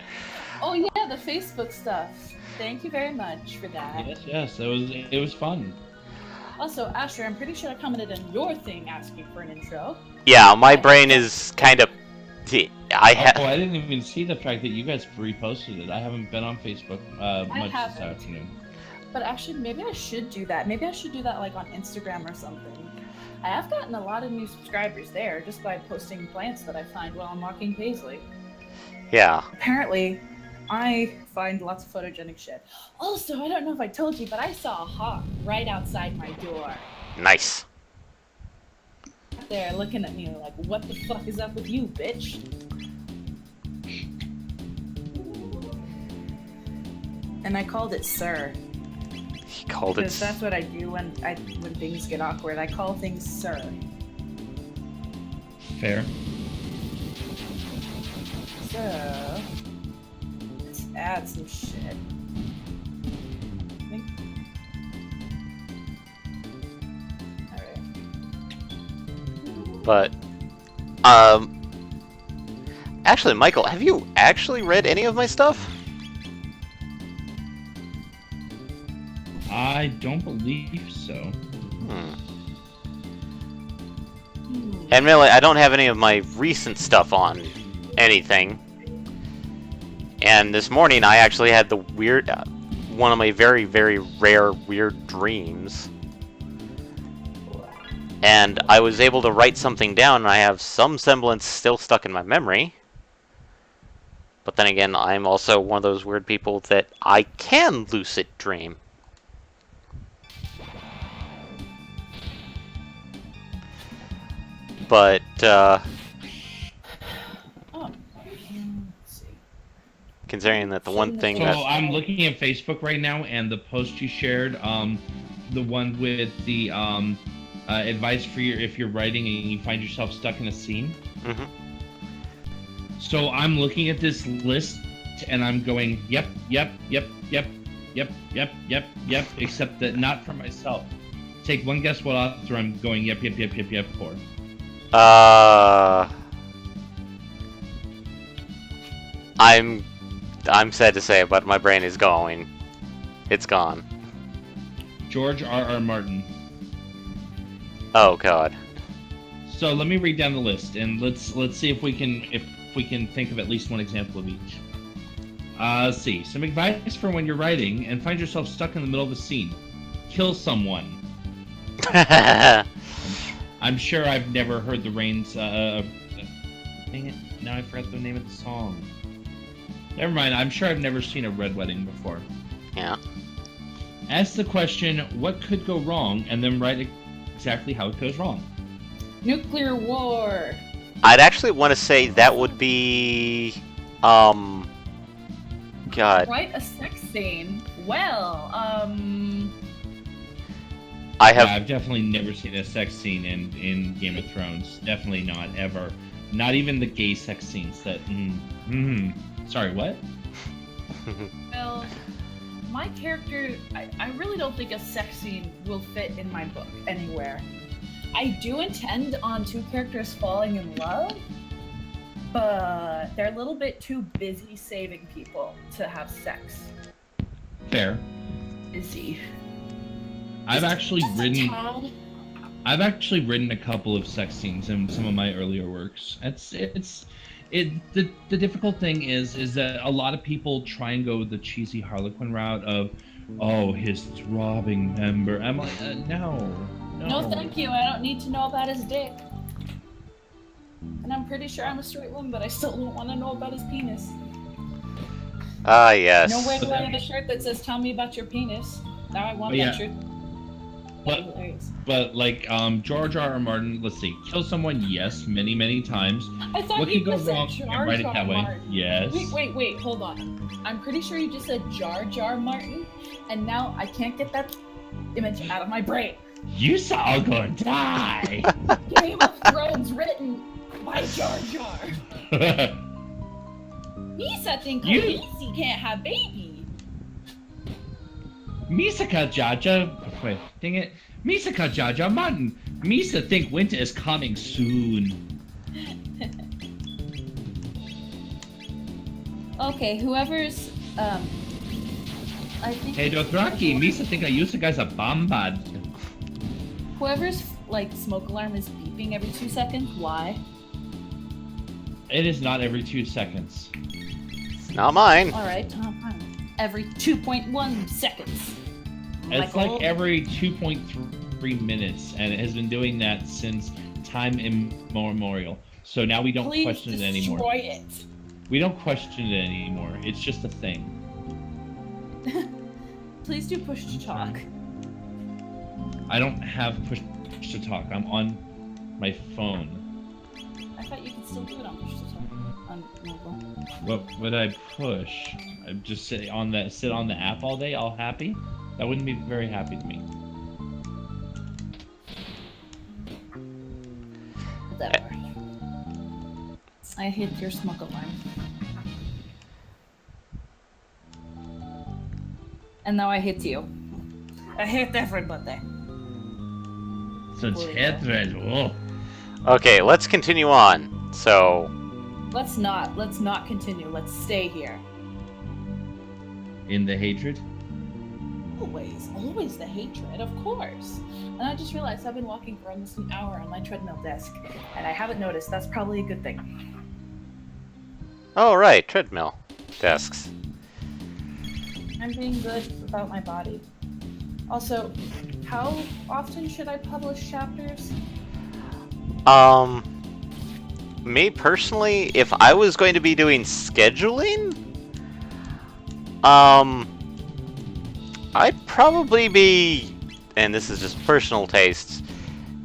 Oh yeah, the Facebook stuff. Thank you very much for that. Yes, it was fun. Also, Asher, I'm pretty sure I commented on your thing asking for an intro. Yeah, my brain is kind of. I I didn't even see the fact that you guys reposted it. I haven't been on Facebook much this afternoon. But actually, maybe I should do that. Maybe I should do that like on Instagram or something. I have gotten a lot of new subscribers there just by posting plants that I find while I'm walking Paisley. Yeah. Apparently, I find lots of photogenic shit. Also, I don't know if I told you, but I saw a hawk right outside my door. Nice. There looking at me like, what the fuck is up with you, bitch? And I called it sir. He called it. Because that's what I do when things get awkward. I call things sir. Fair. So let's add some shit. But, actually, Michael, have you actually read any of my stuff? I don't believe so. Admittedly, I don't have any of my recent stuff on anything. And this morning, I actually had the weird, one of my very, very rare weird dreams. And I was able to write something down, and I have some semblance still stuck in my memory. But then again, I'm also one of those weird people that I can lucid dream. But, considering that the one thing that... So I'm looking at Facebook right now, and the post you shared, the one with the, advice for if you're writing and you find yourself stuck in a scene. Mm-hmm. So I'm looking at this list and I'm going, yep, except that not for myself. Take one guess what author I'm going, yep for. I'm sad to say, but my brain is going. It's gone. George R.R. Martin. Oh God. So let me read down the list, and let's see if we can think of at least one example of each. Let's see. Some advice for when you're writing and find yourself stuck in the middle of a scene. Kill someone. I'm sure I've never heard the Rains. Dang it! Now I forgot the name of the song. Never mind. I'm sure I've never seen a Red Wedding before. Yeah. Ask the question, what could go wrong, and then write exactly how it goes wrong. Nuclear war. I'd actually want to say that would be, God. Write a sex scene. Well, I've definitely never seen a sex scene in Game of Thrones. Definitely not, ever. Not even the gay sex scenes that, Sorry, what? Well, my character, I really don't think a sex scene will fit in my book anywhere. I do intend on two characters falling in love, but they're a little bit too busy saving people to have sex. Fair. Busy. I've actually written a couple of sex scenes in some of my earlier works. The difficult thing is that a lot of people try and go the cheesy Harlequin route of, oh, his throbbing member. I'm like, no. No, thank you. I don't need to know about his dick. And I'm pretty sure I'm a straight woman, but I still don't want to know about his penis. Ah, yes. No way do I have a shirt that says, "Tell me about your penis." Now I want that shirt. But like George R.R. Martin, let's see, kill someone, yes, many times. I thought what you could go just said wrong? Jar Write it Jar that way. Martin. Yes. Wait, hold on. I'm pretty sure you just said Jar Jar Martin, and now I can't get that image out of my brain. You all gonna die. Game of Thrones written by Jar Jar. Misa think Khaleesi can't have baby. Misaka Jaja. Wait, dang it. Misaka Jaja Martin. Misa think winter is coming soon. Okay, whoever's I think Hey, Dothraki, Misa think I used the guy's a bombard. whoever's like smoke alarm is beeping every 2 seconds. Why? It is not every 2 seconds. It's not mine. All right, every 2.1 seconds. It's Michael? like every 2.3 minutes, and it has been doing that since time immemorial. So now we don't Please question it anymore. destroy it. We don't question it anymore. It's just a thing. Please do push to talk. I don't have push to talk. I'm on my phone. I thought you could still do it on push to talk on mobile. What would I push? I just sit on the app all day, all happy? That wouldn't be very happy to me. Whatever. I hit your smoke alarm. And now I hit you. I hit everybody. So it's hatred. Whoa. Okay, let's continue on. So, Let's not continue. Let's stay here. In the hatred? Always the hatred, of course. And I just realized I've been walking for almost an hour on my treadmill desk, and I haven't noticed. That's probably a good thing. oh right, treadmill desks. I'm being good about my body. Also, how often should I publish chapters? Me personally, if I was going to be doing scheduling, I'd probably be, and this is just personal tastes,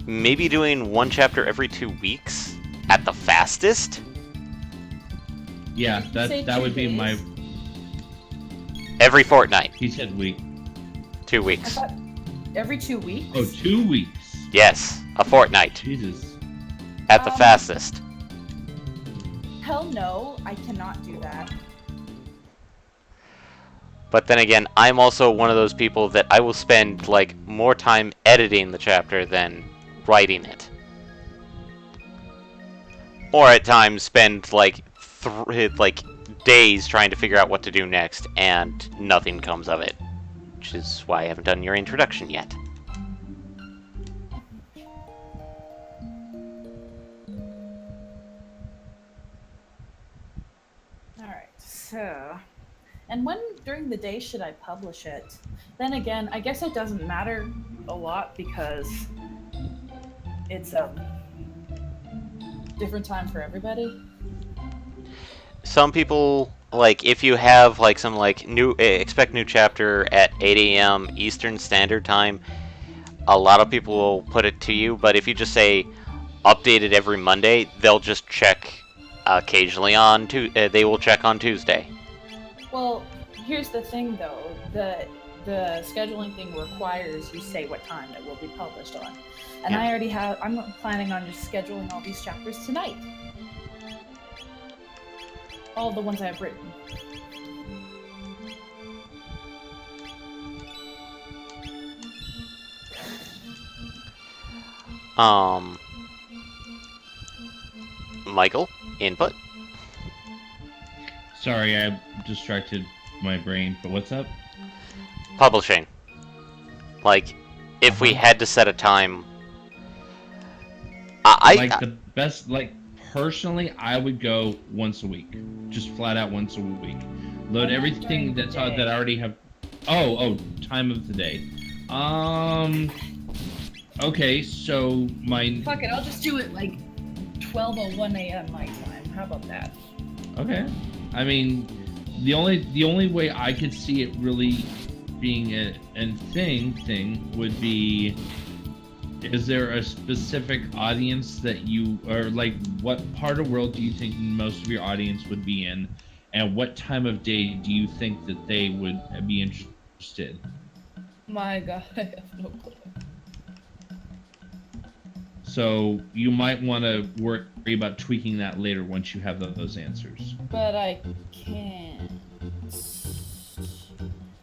maybe doing one chapter every 2 weeks at the fastest. Yeah, Say that 2 would be my. days? Every fortnight, He said week. 2 I weeks. thought every 2 weeks. Oh, 2 weeks. Yes, a fortnight Jesus. at the fastest. Hell no, I cannot do that. But then again, I'm also one of those people that I will spend like more time editing the chapter than writing it. Or at times spend like days trying to figure out what to do next, and nothing comes of it. Which is why I haven't done your introduction yet. Alright, so... And when during the day should I publish it? Then again, I guess it doesn't matter a lot because it's different time for everybody. Some people, like, if you have like some like expect new chapter at 8 a.m. Eastern Standard Time, a lot of people will put it to you. But if you just say updated every Monday, they'll just check occasionally on they will check on Tuesday. Well, here's the thing though, the scheduling thing requires you say what time it will be published on. And Yeah. I'm planning on just scheduling all these chapters tonight. All the ones I've written. Michael, input. Sorry, I distracted my brain. But what's up? Publishing. Like, if we had to set a time, Like the best. Like personally, I would go once a week, just flat out once a week. Load everything during the that I already have. Oh, time of the day. Okay, so my. Fuck it, I'll just do it like 12:01 a.m. my time. How about that? Okay. I mean, the only way I could see it really being a thing would be, is there a specific audience that you, or like what part of the world do you think most of your audience would be in, and what time of day do you think that they would be interested? My god, I have no clue. So you might want to worry about tweaking that later once you have those answers. But I can't.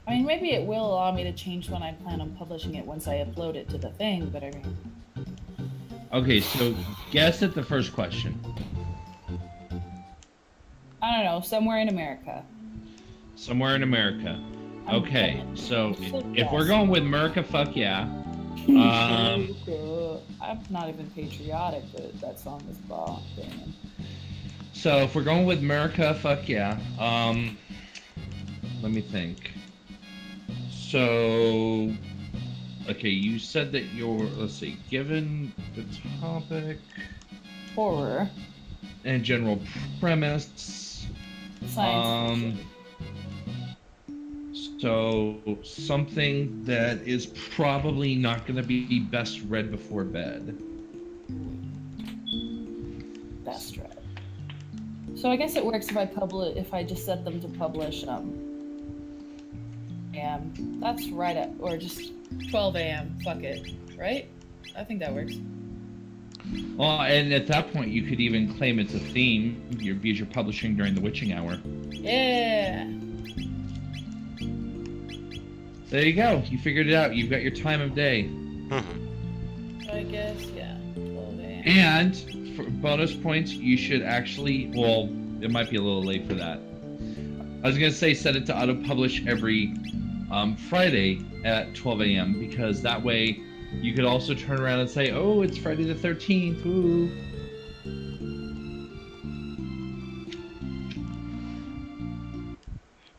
I mean, maybe it will allow me to change when I plan on publishing it once I upload it to the thing, but I mean... Okay, so guess at the first question. I don't know, somewhere in America. Somewhere in America. I'm Okay, gonna- so Fuck if we're yes. going with America, fuck yeah. I'm not even patriotic, but that song is banging. So if we're going with America, fuck yeah. Let me think. So, okay, you said that you're, let's see, given the topic Horror. and general premise, Science fiction. so something that is probably not going to be best read before bed. Best read. So I guess it works if I just set them to publish AM. That's right at, or just 12 AM. Fuck it. Right? I think that works. Well, and at that point, you could even claim it's a theme because you're publishing during the witching hour. Yeah. There you go. You figured it out. You've got your time of day. I guess, yeah. 12 AM. And for bonus points, you should actually, well, it might be a little late for that. I was going to say set it to auto-publish every Friday at 12 a.m. because that way you could also turn around and say, oh, it's Friday the 13th, ooh.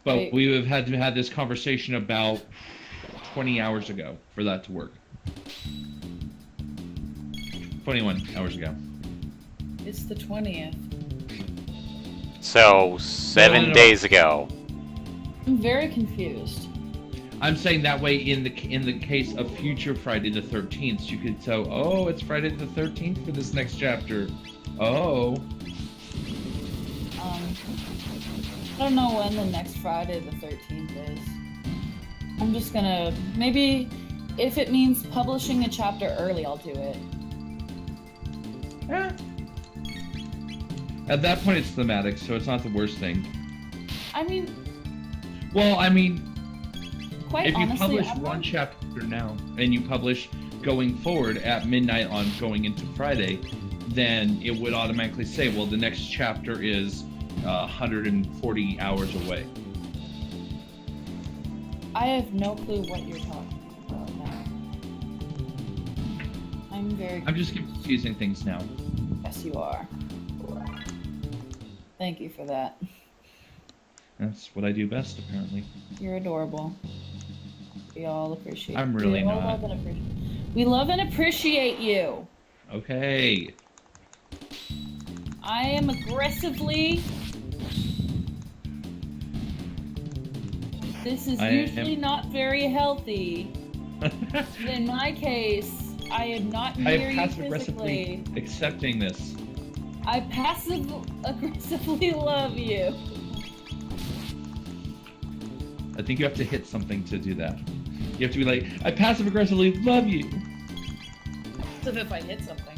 But Wait. we would have had this conversation about 20 hours ago for that to work. 21 hours ago. It's the 20th. So, 7 No. days ago. I'm very confused. I'm saying that way in the case of future Friday the 13th, you could say, oh, it's Friday the 13th for this next chapter. Oh. I don't know when the next Friday the 13th is. I'm just gonna, maybe if it means publishing a chapter early, I'll do it. Yeah. At that point, it's thematic, so it's not the worst thing. I mean, Well, I mean, quite if you honestly, publish I'm one not- chapter now, and you publish going forward at midnight on going into Friday, then it would automatically say, well, the next chapter is 140 hours away. I have no clue what you're talking about now. I'm very I'm just confusing things now. Yes, you are. Thank you for that. That's what I do best, apparently. You're adorable. We all appreciate. I'm really we all not. love and appreciate. We love and appreciate you. Okay. I am aggressively. This is I usually am- not very healthy. In my case, I am not I near am you passive aggressively physically. accepting this. I passive aggressively love you. I think you have to hit something to do that. You have to be like, I passive aggressively love you. So if I hit something.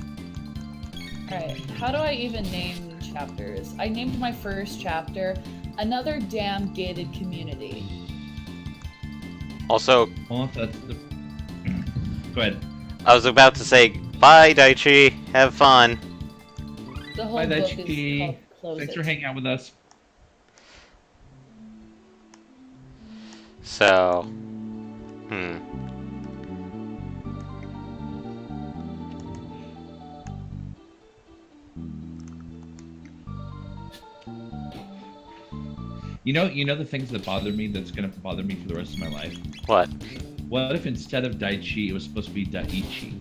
Alright, how do I even name chapters? I named my first chapter Another Damn Gated Community. Also, Well, that's the... Go ahead. I was about to say, bye, Daichi. Have fun. The whole Bye, book Daichi. is called Close Thanks It. for hanging out with us. So, You know the things that bother me that's gonna bother me for the rest of my life? what? What if instead of Daichi, it was supposed to be Daichi?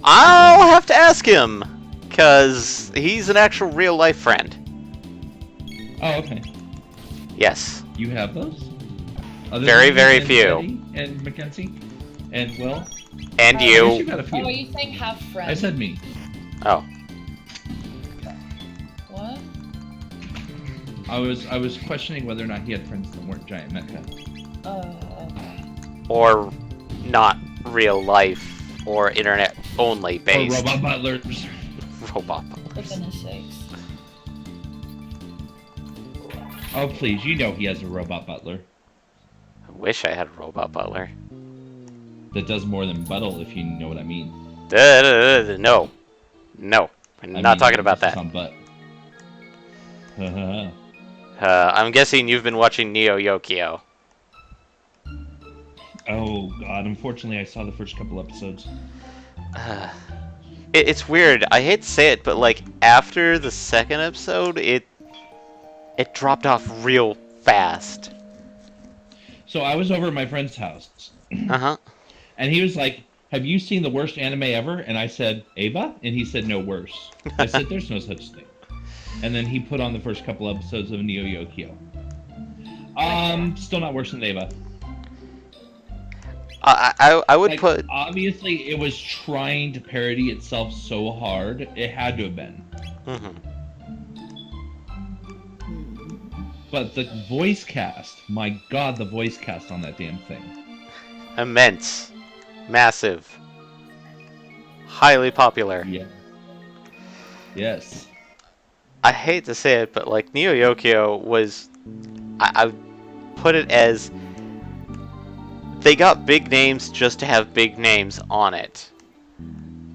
I'll have to ask him, because he's an actual real-life friend. Oh, okay. Yes. You have those? Other Very, than very and few. Betty and Mackenzie? And Will? And I guess you you. got a few. Oh, are you saying have friends? I said me. Oh. What? I was questioning whether or not he had friends that weren't giant mecha. Okay. Or not real life, or internet-only Or based. robot butlers. Robot For butlers. goodness sakes. Oh please, you know he has a robot butler I wish I had a robot butler. that does more than buttle, if you know what I mean. No. No. We're not talking about emphasis that. on butt. I'm guessing you've been watching Neo Yokio. Oh god, unfortunately I saw the first couple episodes. It's weird. I hate to say it, but like after the second episode, it dropped off real fast. So I was over at my friend's house. Uh-huh. And he was like, "Have you seen the worst anime ever?" And I said, "Eva?" And he said, "No, worse." I said, "There's no such thing." And then he put on the first couple episodes of Neo Yokio. Still not worse than Eva. I would Like, put... Obviously, it was trying to parody itself so hard. It had to have been. Mhm. But the voice cast, my god, the voice cast on that damn thing. Immense. Massive. Highly popular. Yeah. Yes. I hate to say it, but like Neo Yokio was... I would put it as... They got big names just to have big names on it.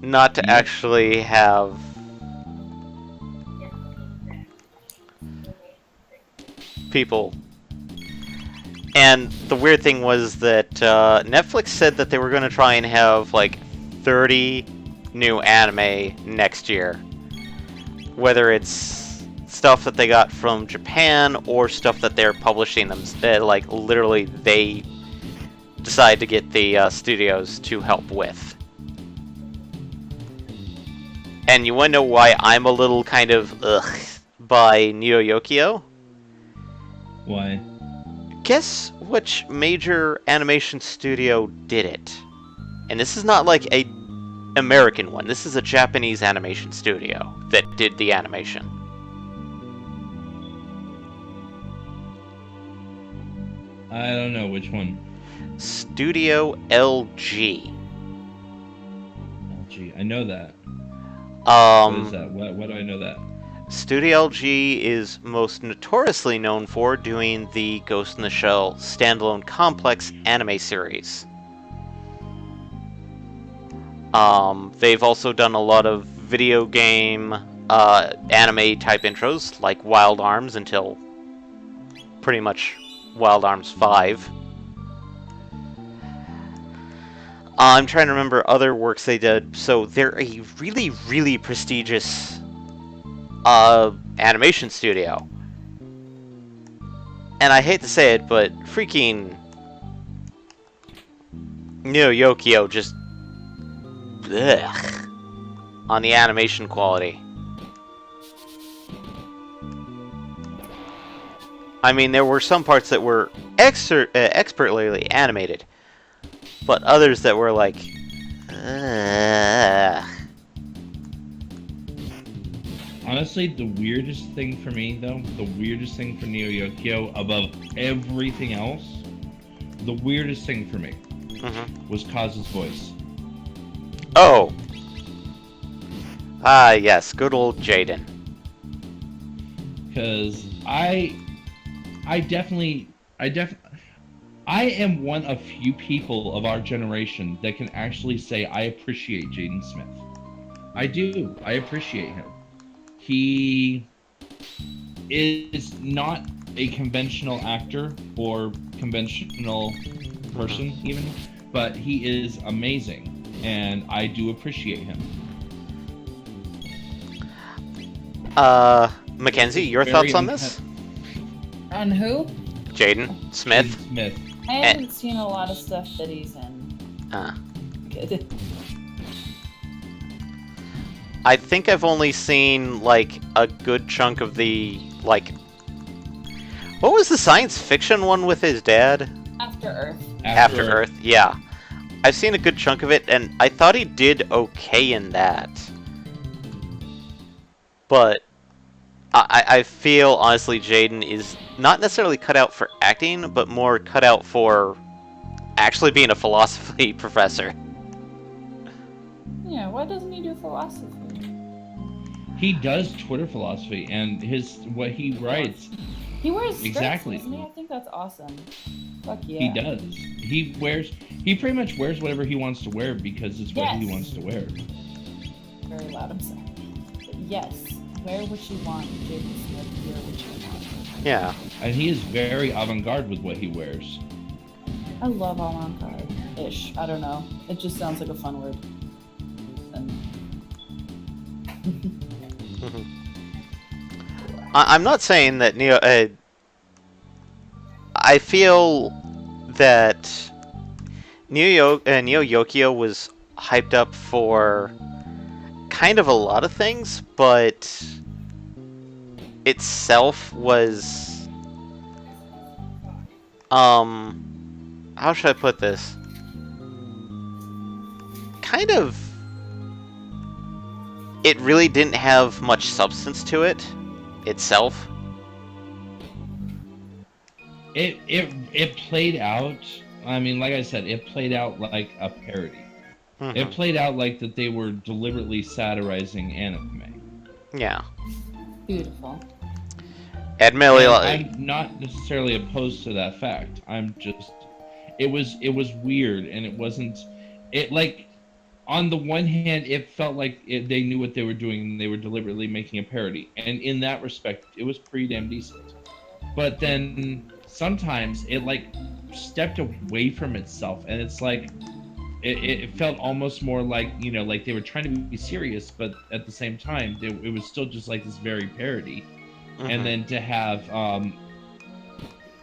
Not to actually have... people. And the weird thing was that Netflix said that they were going to try and have like 30 new anime next year. Whether it's stuff that they got from Japan or stuff that they're publishing them, like literally they decide to get the studios to help with. And you want to know why I'm a little kind of ugh by Neo Yokio? Why? Guess which major animation studio did it? And this is not like a American one. This is a Japanese animation studio that did the animation. I don't know which one. Studio LG. LG. I know that. What is that? What do I know that? Studio LG is most notoriously known for doing the Ghost in the Shell standalone complex anime series. They've also done a lot of video game anime type intros, like Wild Arms until pretty much Wild Arms 5. I'm trying to remember other works they did. So they're a really, really prestigious animation studio. And I hate to say it, but freaking Neo Yokio just ugh, on the animation quality. I mean, there were some parts that were expertly animated, but others that were like, Honestly, the weirdest thing for me, though, the weirdest thing for Neo Yokio above everything else, the weirdest thing for me was Kaz's voice. Oh! Ah, yes, good old Jaden. Because I am one of few people of our generation that can actually say I appreciate Jaden Smith. I do. I appreciate him. He is not a conventional actor or conventional person even, but he is amazing, and I do appreciate him. Mackenzie, your thoughts on this? On who? Jaden Smith? Jaden Smith. I haven't seen a lot of stuff that he's in. Good. I think I've only seen, like, a good chunk of the, like... What was the science fiction one with his dad? After Earth. After Earth, yeah. I've seen a good chunk of it, and I thought he did okay in that. But I feel, honestly, Jaden is not necessarily cut out for acting, but more cut out for actually being a philosophy professor. Yeah, why doesn't he do philosophy? He does Twitter philosophy, and what he writes. He wears skirts, Exactly. doesn't he? I think that's awesome. Fuck yeah. He does. He pretty much wears whatever he wants to wear because it's what he wants to wear. Very loud, I'm sorry. But yes. Where would you want Jaden Smith? Where would you want? Yeah. And he is very avant-garde with what he wears. I love avant-garde-ish. I don't know. It just sounds like a fun word. And... I'm not saying that Neo. I feel that Neo Yokio was hyped up for kind of a lot of things, but itself was how should I put this? Kind of, it really didn't have much substance to it itself. It played out. I mean, like I said, it played out like a parody. Mm-hmm. It played out like that they were deliberately satirizing anime. Yeah. Beautiful. Admittedly, I'm not necessarily opposed to that fact. I'm just, it was weird, and it wasn't. It like, on the one hand, it felt like they knew what they were doing, and they were deliberately making a parody. And in that respect, it was pretty damn decent. But then sometimes it like stepped away from itself, and it's like it felt almost more like, you know, like they were trying to be serious, but at the same time it was still just like this very parody. Mm-hmm. And then to have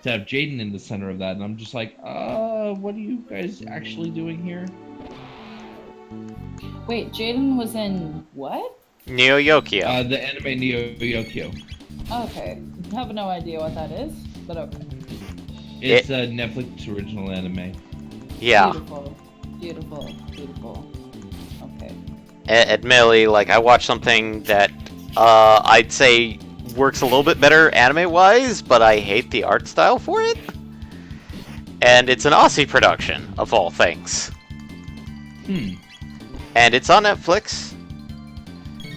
Jaden in the center of that, and I'm just like, what are you guys actually doing here? Wait, Jaden was in what? Neo Yokio. The anime Neo Yokio. Okay. I have no idea what that is, but okay. It's a Netflix original anime. Yeah. Beautiful. Beautiful. Beautiful. Okay. Admittedly, like, I watched something that I'd say works a little bit better anime-wise, but I hate the art style for it. And it's an Aussie production, of all things. And it's on Netflix,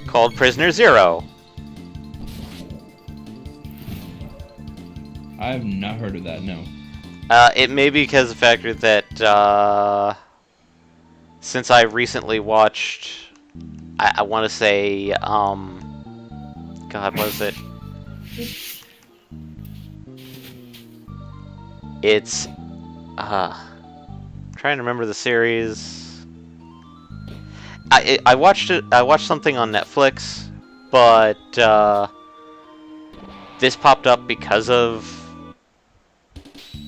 called Prisoner Zero. I have not heard of that, no. It may be because of the fact that, since I recently watched, I want to say, God, what is it? It's, trying to remember the series. I watched it. I watched something on Netflix, but this popped up because of.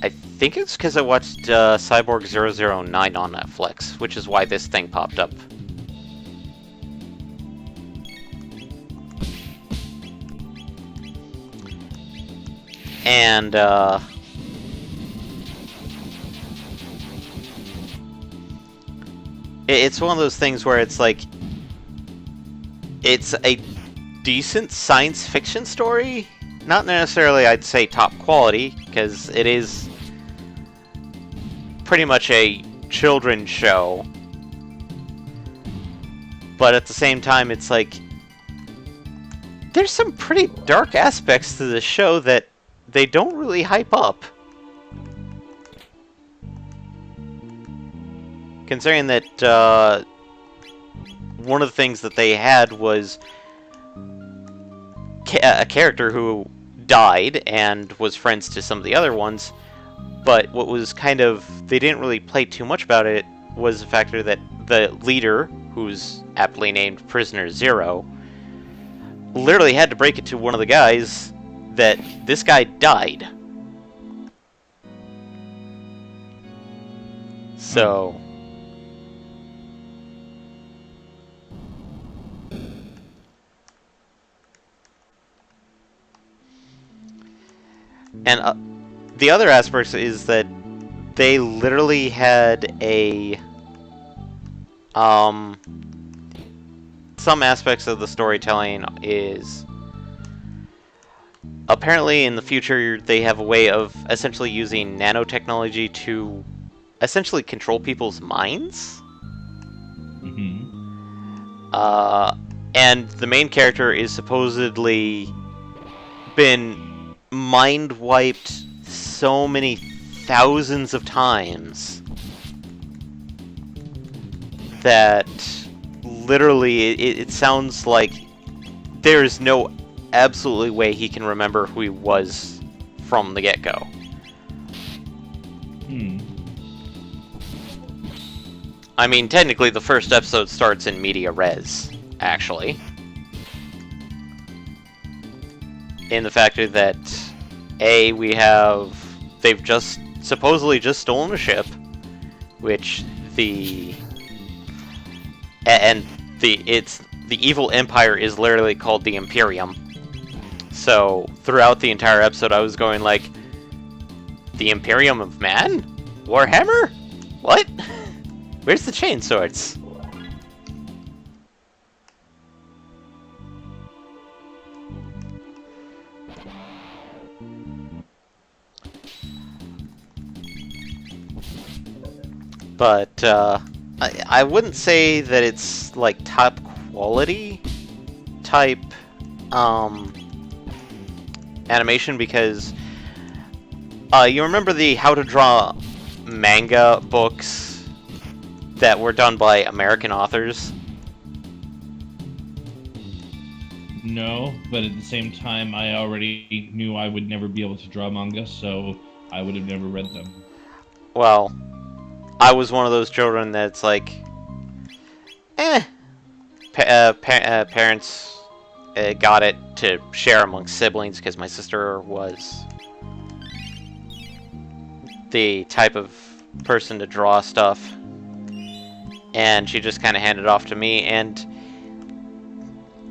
I think it's because I watched Cyborg 009 on Netflix, which is why this thing popped up. And it's one of those things where it's like, it's a decent science fiction story. Not necessarily, I'd say, top quality, because it is pretty much a children's show. But at the same time, it's like, there's some pretty dark aspects to the show that they don't really hype up. Considering that one of the things that they had was a character who died and was friends to some of the other ones, but what was kind of, they didn't really play too much about it, was the factor that the leader, who's aptly named Prisoner Zero, literally had to break it to one of the guys that this guy died. So and the other aspect is that they literally had a some aspects of the storytelling is apparently in the future they have a way of essentially using nanotechnology to essentially control people's minds. And the main character is supposedly been mind wiped so many thousands of times that literally it sounds like there's no absolutely way he can remember who he was from the get-go. I mean, technically, the first episode starts in media res, actually. In the fact that, they've just supposedly just stolen a ship, which the evil empire is literally called the Imperium. So throughout the entire episode, I was going like, the Imperium of Man? Warhammer? What? Where's the chain swords? But I wouldn't say that it's like top quality type animation, because you remember the how to draw manga books that were done by American authors? No, but at the same time, I already knew I would never be able to draw manga, so I would have never read them. Well, I was one of those children that's like, parents got it to share amongst siblings, because my sister was the type of person to draw stuff, and she just kind of handed it off to me, and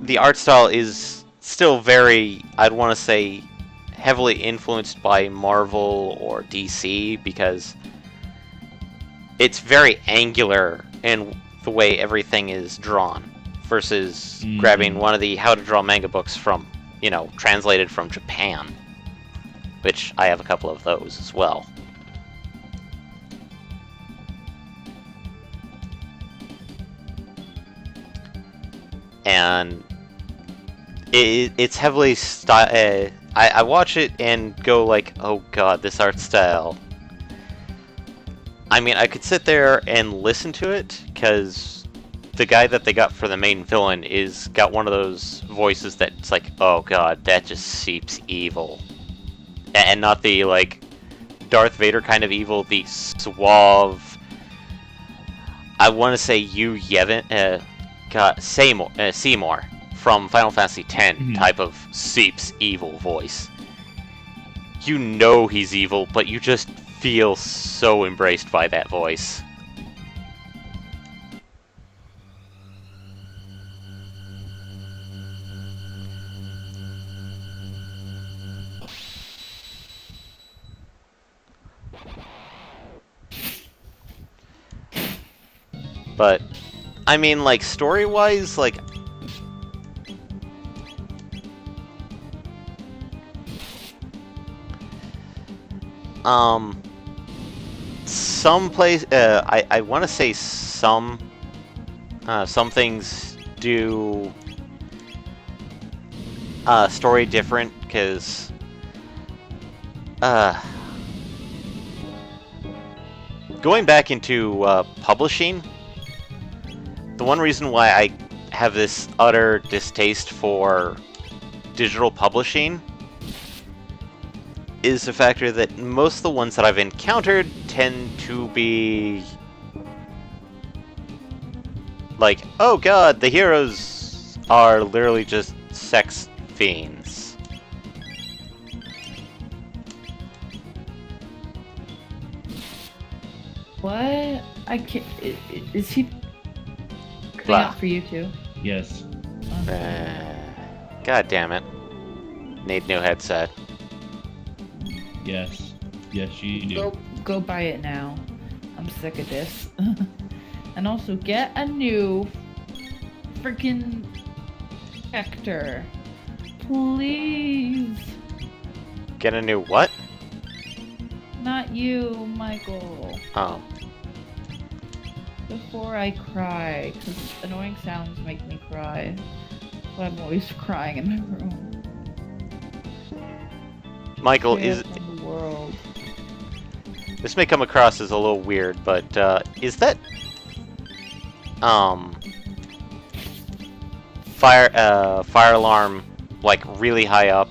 the art style is still very, I'd want to say, heavily influenced by Marvel or DC, because it's very angular in the way everything is drawn, versus grabbing one of the how to draw manga books from, translated from Japan, which I have a couple of those as well. And it's heavily I watch it and go like, oh god, this art style. I mean, I could sit there and listen to it, because the guy that they got for the main villain is got one of those voices that's like, oh god, that just seeps evil. And not the, like, Darth Vader kind of evil, the suave, I want to say Seymour from Final Fantasy X type of seeps evil voice. You know he's evil, but you just feel so embraced by that voice. But, I mean, like, story-wise, like, some I want to say some things do story different, because going back into publishing, the one reason why I have this utter distaste for digital publishing is the factor that most of the ones that I've encountered tend to be like, oh god, the heroes are literally just sex fiends. What? I can't. Is he cutting out for you too? Yes. God damn it. Need new headset. Yes. Yes, you do. Go buy it now. I'm sick of this. And also get a new freaking Hector. Please. Get a new what? Not you, Michael. Oh. Before I cry, because annoying sounds make me cry. So I'm always crying in my room. Michael, Stay is... up from the world. This may come across as a little weird, but, is that... fire alarm like really high up?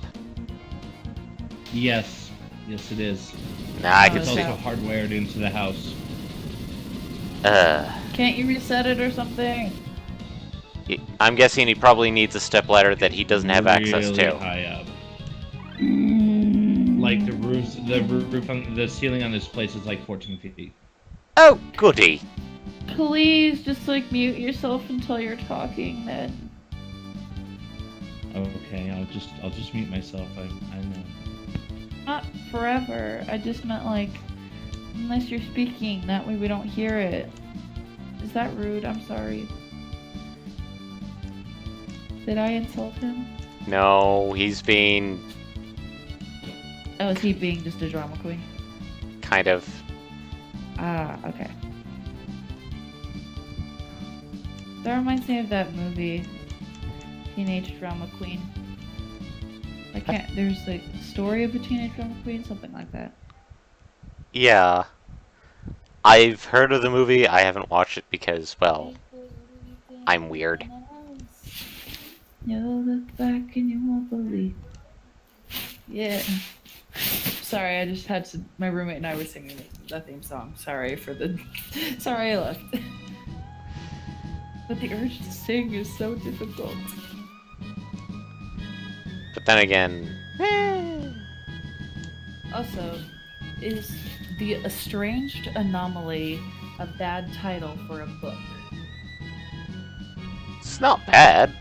Yes. Yes, it is. Nah, I can It's see. also hardwired into the house. Can't you reset it or something? I'm guessing he probably needs a stepladder that he doesn't have access Really to. high up. Mm. Like the roof on the ceiling on this place is like 14 feet. Oh, goody. Please just like mute yourself until you're talking then. Okay, I'll just mute myself. I know. Not forever. I just meant like unless you're speaking, that way we don't hear it. Is that rude? I'm sorry. Did I insult him? No, he's being Oh, is he being just a drama queen? kind of. Ah, okay. That reminds me of that movie, Teenage Drama Queen. I can't. There's like the story of a teenage drama queen, something like that. Yeah. I've heard of the movie. I haven't watched it because, well, I'm weird. You'll look back and you won't believe. Yeah. Sorry, I just had to. My roommate and I were singing the theme song. Sorry for the. Sorry I left. But the urge to sing is so difficult. But then again, Also, is the estranged anomaly a bad title for a book? it's not bad.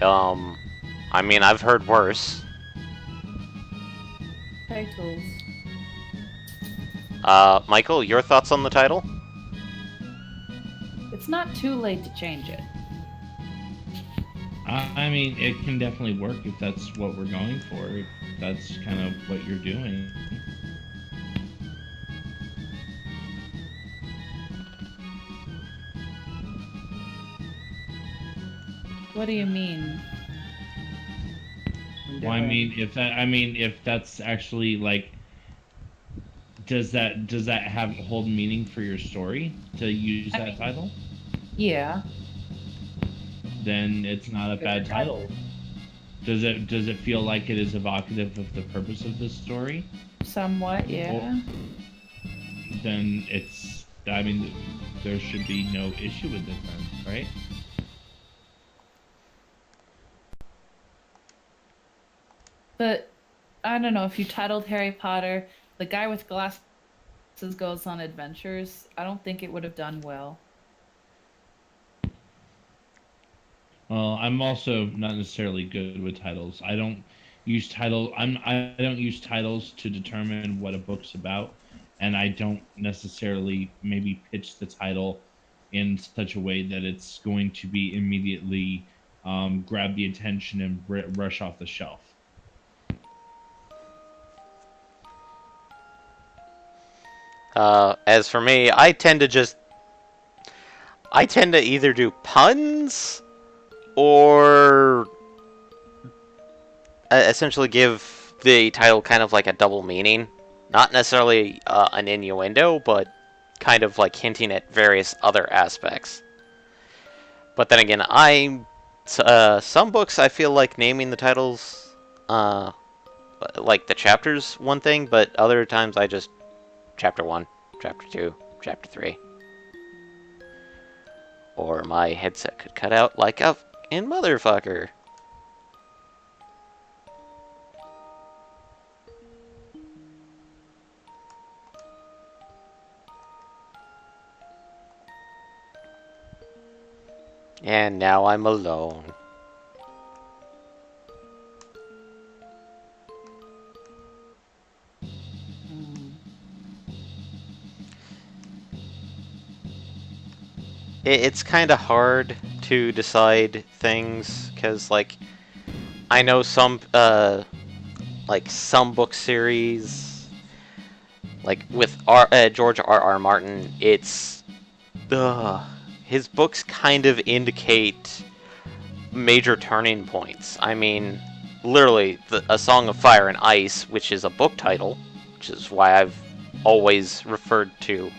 I mean, I've heard worse. Titles. Michael, your thoughts on the title? It's not too late to change it. I mean, it can definitely work if that's what we're going for. If that's kind of what you're doing. What do you mean? Well, I mean, if that's actually like, does that hold meaning for your story to use that title? Yeah. Then it's not a bad title. Does it feel like it is evocative of the purpose of this story? Somewhat, yeah. Then it's. I mean, there should be no issue with it then, right? But I don't know if you titled Harry Potter "The Guy with Glasses Goes on Adventures," I don't think it would have done well. Well, I'm also not necessarily good with titles. I don't use titles to determine what a book's about, and I don't necessarily maybe pitch the title in such a way that it's going to be immediately grab the attention and rush off the shelf. As for me, I tend to either do puns or essentially give the title kind of like a double meaning. Not necessarily an innuendo, but kind of like hinting at various other aspects. But then again, some books I feel like naming the titles, like the chapters, one thing, but other times I just Chapter 1, Chapter 2, Chapter 3. Or my headset could cut out like a f***ing motherfucker. And now I'm alone. It's kind of hard to decide things because, like, I know some book series, like with George R.R. Martin, it's his books kind of indicate major turning points. I mean, literally, A Song of Fire and Ice, which is a book title, which is why I've always referred to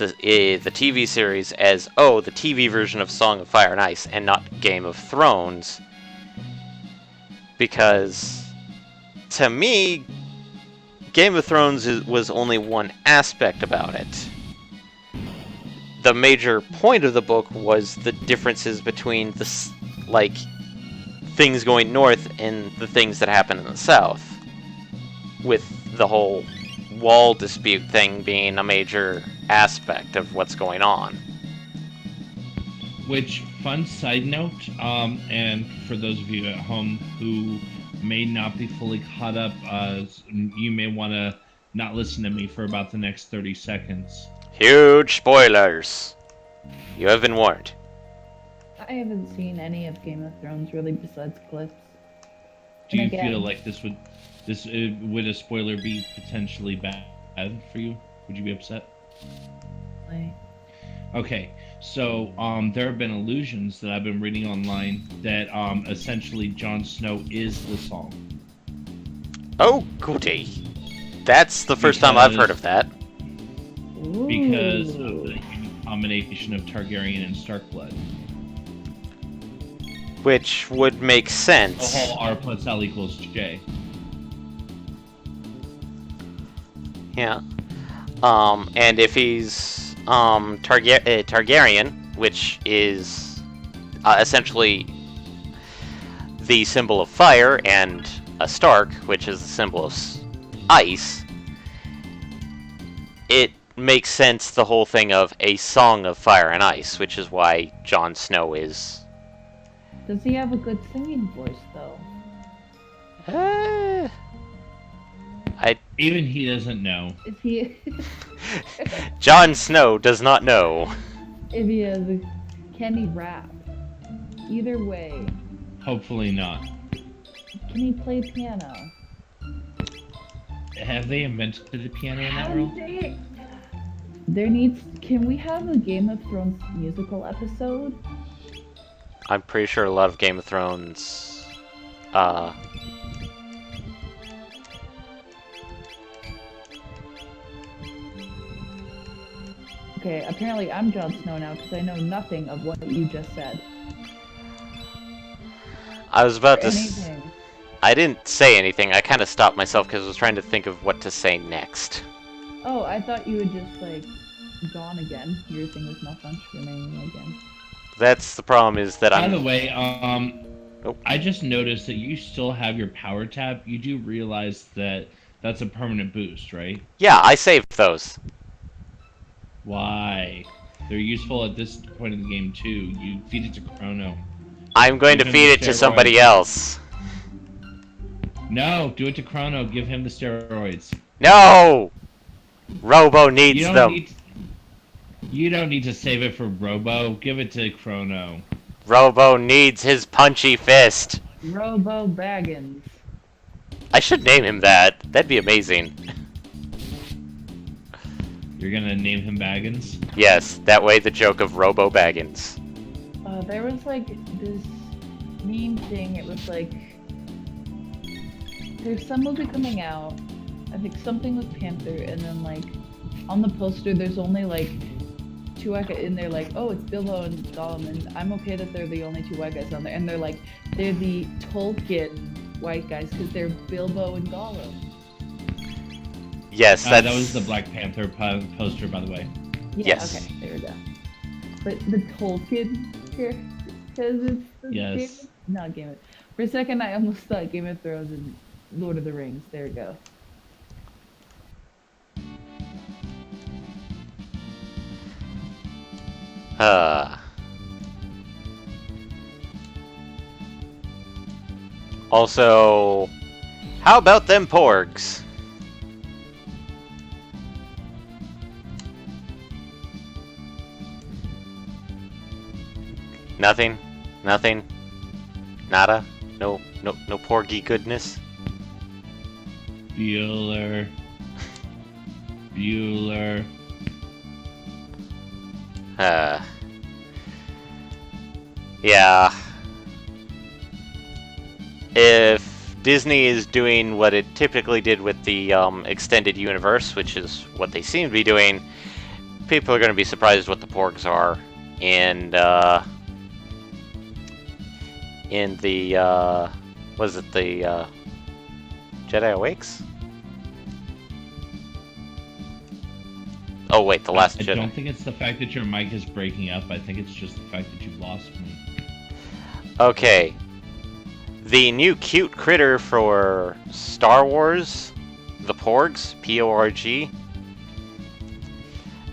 the TV series as, oh, the TV version of Song of Fire and Ice, and not Game of Thrones. Because, to me, Game of Thrones was only one aspect about it. The major point of the book was the differences between things going north and the things that happen in the south. With the whole wall dispute thing being a major aspect of what's going on. Which, fun side note, and for those of you at home who may not be fully caught up, you may want to not listen to me for about the next 30 seconds. Huge spoilers! You have been warned. I haven't seen any of Game of Thrones really besides clips. Do you And again- feel like would a spoiler be potentially bad for you? Would you be upset? Like, Okay, so there have been allusions that I've been reading online that essentially Jon Snow is the song. Oh, goody. That's the first time I've heard of that. Because of ooh. the combination of Targaryen and Starkblood. Which would make The sense. whole R plus L equals J. Yeah. And if he's Targaryen, which is essentially the symbol of fire, and a Stark, which is the symbol of ice, it makes sense, the whole thing of a song of fire and ice, which is why Jon Snow is... Does he have a good singing voice, though? Even he doesn't know. Is he... Jon Snow does not know. if he has a... Can he rap? Either way, Hopefully not. can he play piano? Have they invented the piano in that How world? did they- There needs... Can we have a Game of Thrones musical episode? I'm pretty sure a lot of Game of Thrones... Okay, apparently I'm Jon Snow now because I know nothing of what you just said. I was about to... Anything. I didn't say anything. I kind of stopped myself because I was trying to think of what to say next. Oh, I thought you had just, like, gone again. Your thing was malfunctioning again. That's the problem, is that By I'm... the way, Oh. I just noticed that you still have your power tab. You do realize that that's a permanent boost, right? Yeah, I saved those. Why? They're useful at this point in the game too. You feed it to Chrono. I'm going to Give him feed the it to steroids. somebody else. No, do it to Chrono. Give him the steroids. No! Robo needs them. You don't need to save it for Robo. Give it to Chrono. Robo needs his punchy fist. Robo Baggins. I should name him that. That'd be amazing. You're gonna name him Baggins? Yes, that way the joke of Robo Baggins. There was, like, this meme thing. It was like... There's some movie coming out. I think something with Panther, and then, like, on the poster, there's only, like, two white guys, and they're like, oh, it's Bilbo and Gollum, and I'm okay that they're the only two white guys on there. And they're like, they're the Tolkien white guys, because they're Bilbo and Gollum. Yes, That that's... was the Black Panther poster, by the way. Yeah, Yes. okay, there we go. But the Tolkien here, because it's the Yes. not Game of... For a second, I almost thought Game of Thrones and Lord of the Rings. There we go. Also, how about them porgs? Nothing? Nothing? Nada? No porgy goodness? Bueller. Yeah. If Disney is doing what it typically did with the extended universe, which is what they seem to be doing, people are going to be surprised what the porgs are in the was it the Jedi Awakes? Oh wait, the Last Jedi. I don't think it's the fact that your mic is breaking up. I think it's just the fact that you've lost me. Okay. The new cute critter for Star Wars, the porgs, P-O-R-G.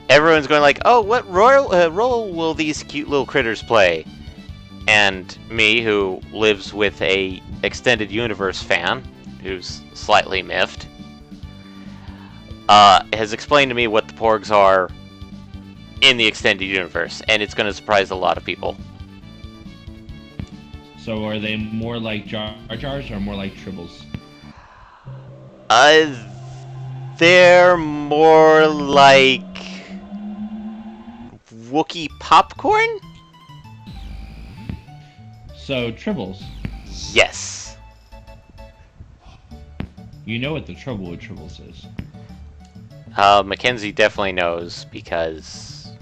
Everyone's going like, oh, what role will these cute little critters play? And me, who lives with a extended universe fan, who's slightly miffed, has explained to me what the porgs are in the extended universe, and it's going to surprise a lot of people. So are they more like Jar Jars or more like Tribbles? They're more like Wookiee popcorn? So Tribbles. Yes. You know what the trouble with Tribbles is. Mackenzie definitely knows because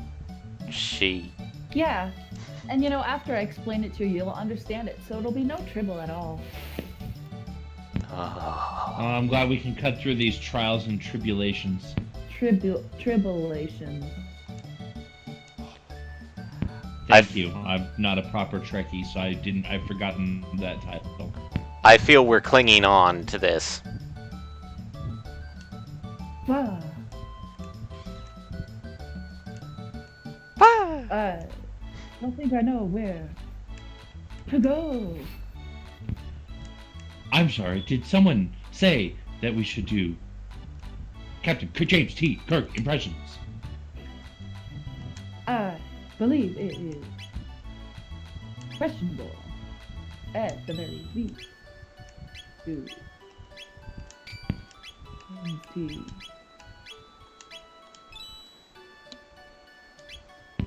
she... Yeah. And you know, after I explain it to you, you'll understand it. So it'll be no tribble at all. I'm glad we can cut through these trials and tribulations. Tribulation. Thank you. I'm not a proper Trekkie, so I've forgotten that title. I feel we're clinging on to this. Wow. I don't think I know where to go. I'm sorry, did someone say that we should do Captain James T. Kirk impressions? I believe it is questionable at the very least. Do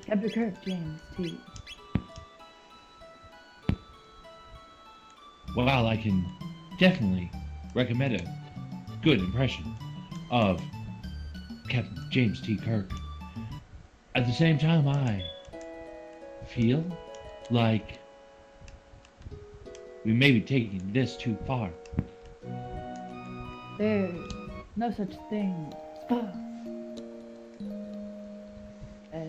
Captain Kirk, James T. Well, I can definitely recommend a good impression of Captain James T. Kirk. At the same time, I feel like we may be taking this too far. There's no such thing as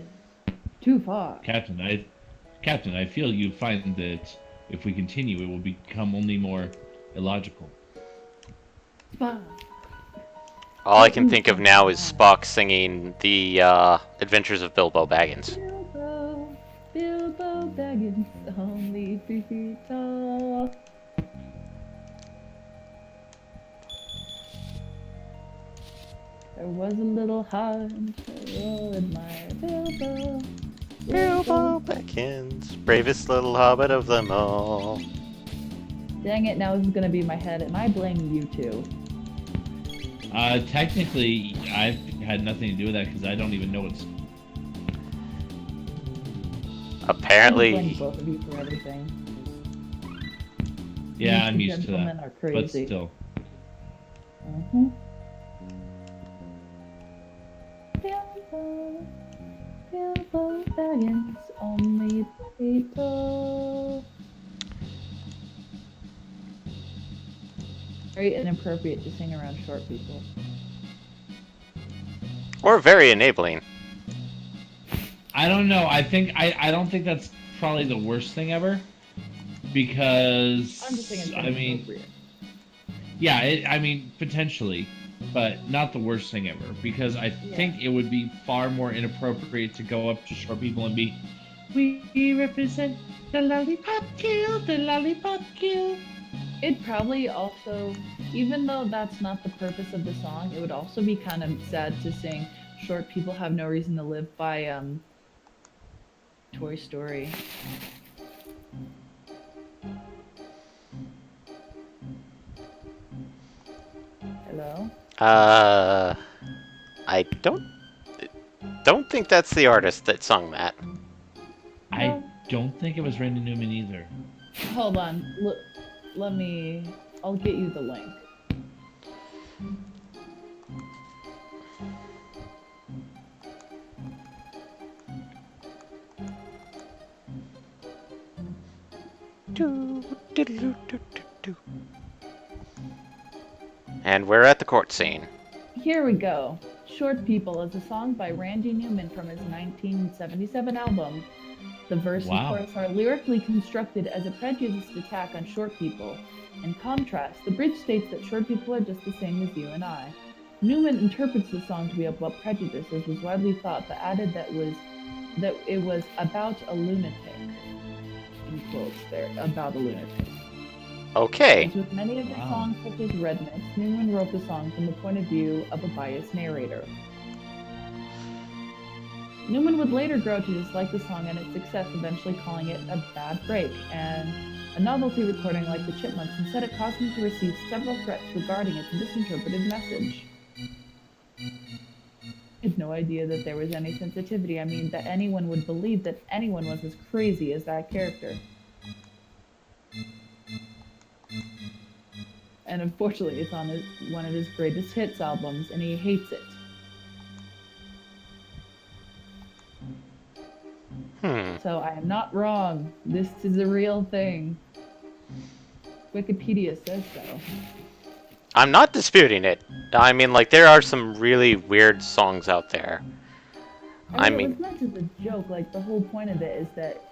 too far. Captain, I feel you find that if we continue, it will become only more illogical. Spock. All I can think of now is Spock singing the Adventures of Bilbo Baggins. Bilbo Baggins, only 3 feet tall. There was a little hunter in my Bilbo. Bilbo Baggins, bravest little hobbit of them all. Dang it, now this is gonna be my head, and I blame you two. Technically, I've had nothing to do with that because I don't even know it's... Apparently... I blame both of you for everything. Yeah, I'm These used to gentlemen that, are but crazy. still. Bilbo Baggins, only people. Very inappropriate to sing around short people. Or very enabling. I don't know. I don't think that's probably the worst thing ever, because I'm just saying it's I mean, inappropriate. yeah, I mean potentially, but not the worst thing ever, because I think it would be far more inappropriate to go up to short people and be, we represent the lollipop kill, the lollipop kill. It'd probably also, even though that's not the purpose of the song, it would also be kind of sad to sing "Short People Have No Reason to Live" by Toy Story. Hello? I don't think that's the artist that sung that. I don't think it was Randy Newman either. Hold on. Look, I'll get you the link. And we're at the court scene. Here we go. Short People is a song by Randy Newman from his 1977 album. The verse and Wow. chorus are lyrically constructed as a prejudiced attack on short people. In contrast, the bridge states that short people are just the same as you and I. Newman interprets the song to be about prejudice, as was widely thought, but added that it was about a lunatic. In quotes there, about a lunatic. Okay. As with many of his Wow. songs, such as Redness, Newman wrote the song from the point of view of a biased narrator. Newman would later grow to dislike the song and its success, eventually calling it a bad break and a novelty recording like the Chipmunks. Instead, it caused him to receive several threats regarding its misinterpreted message. I had no idea that there was any sensitivity. I mean, that anyone would believe that anyone was as crazy as that character. And unfortunately, it's on one of his greatest hits albums, and he hates it. So I am not wrong. This is a real thing. Wikipedia says so. I'm not disputing it. I mean, like, there are some really weird songs out there. I It mean- was meant as a joke. Like, the whole point of it is that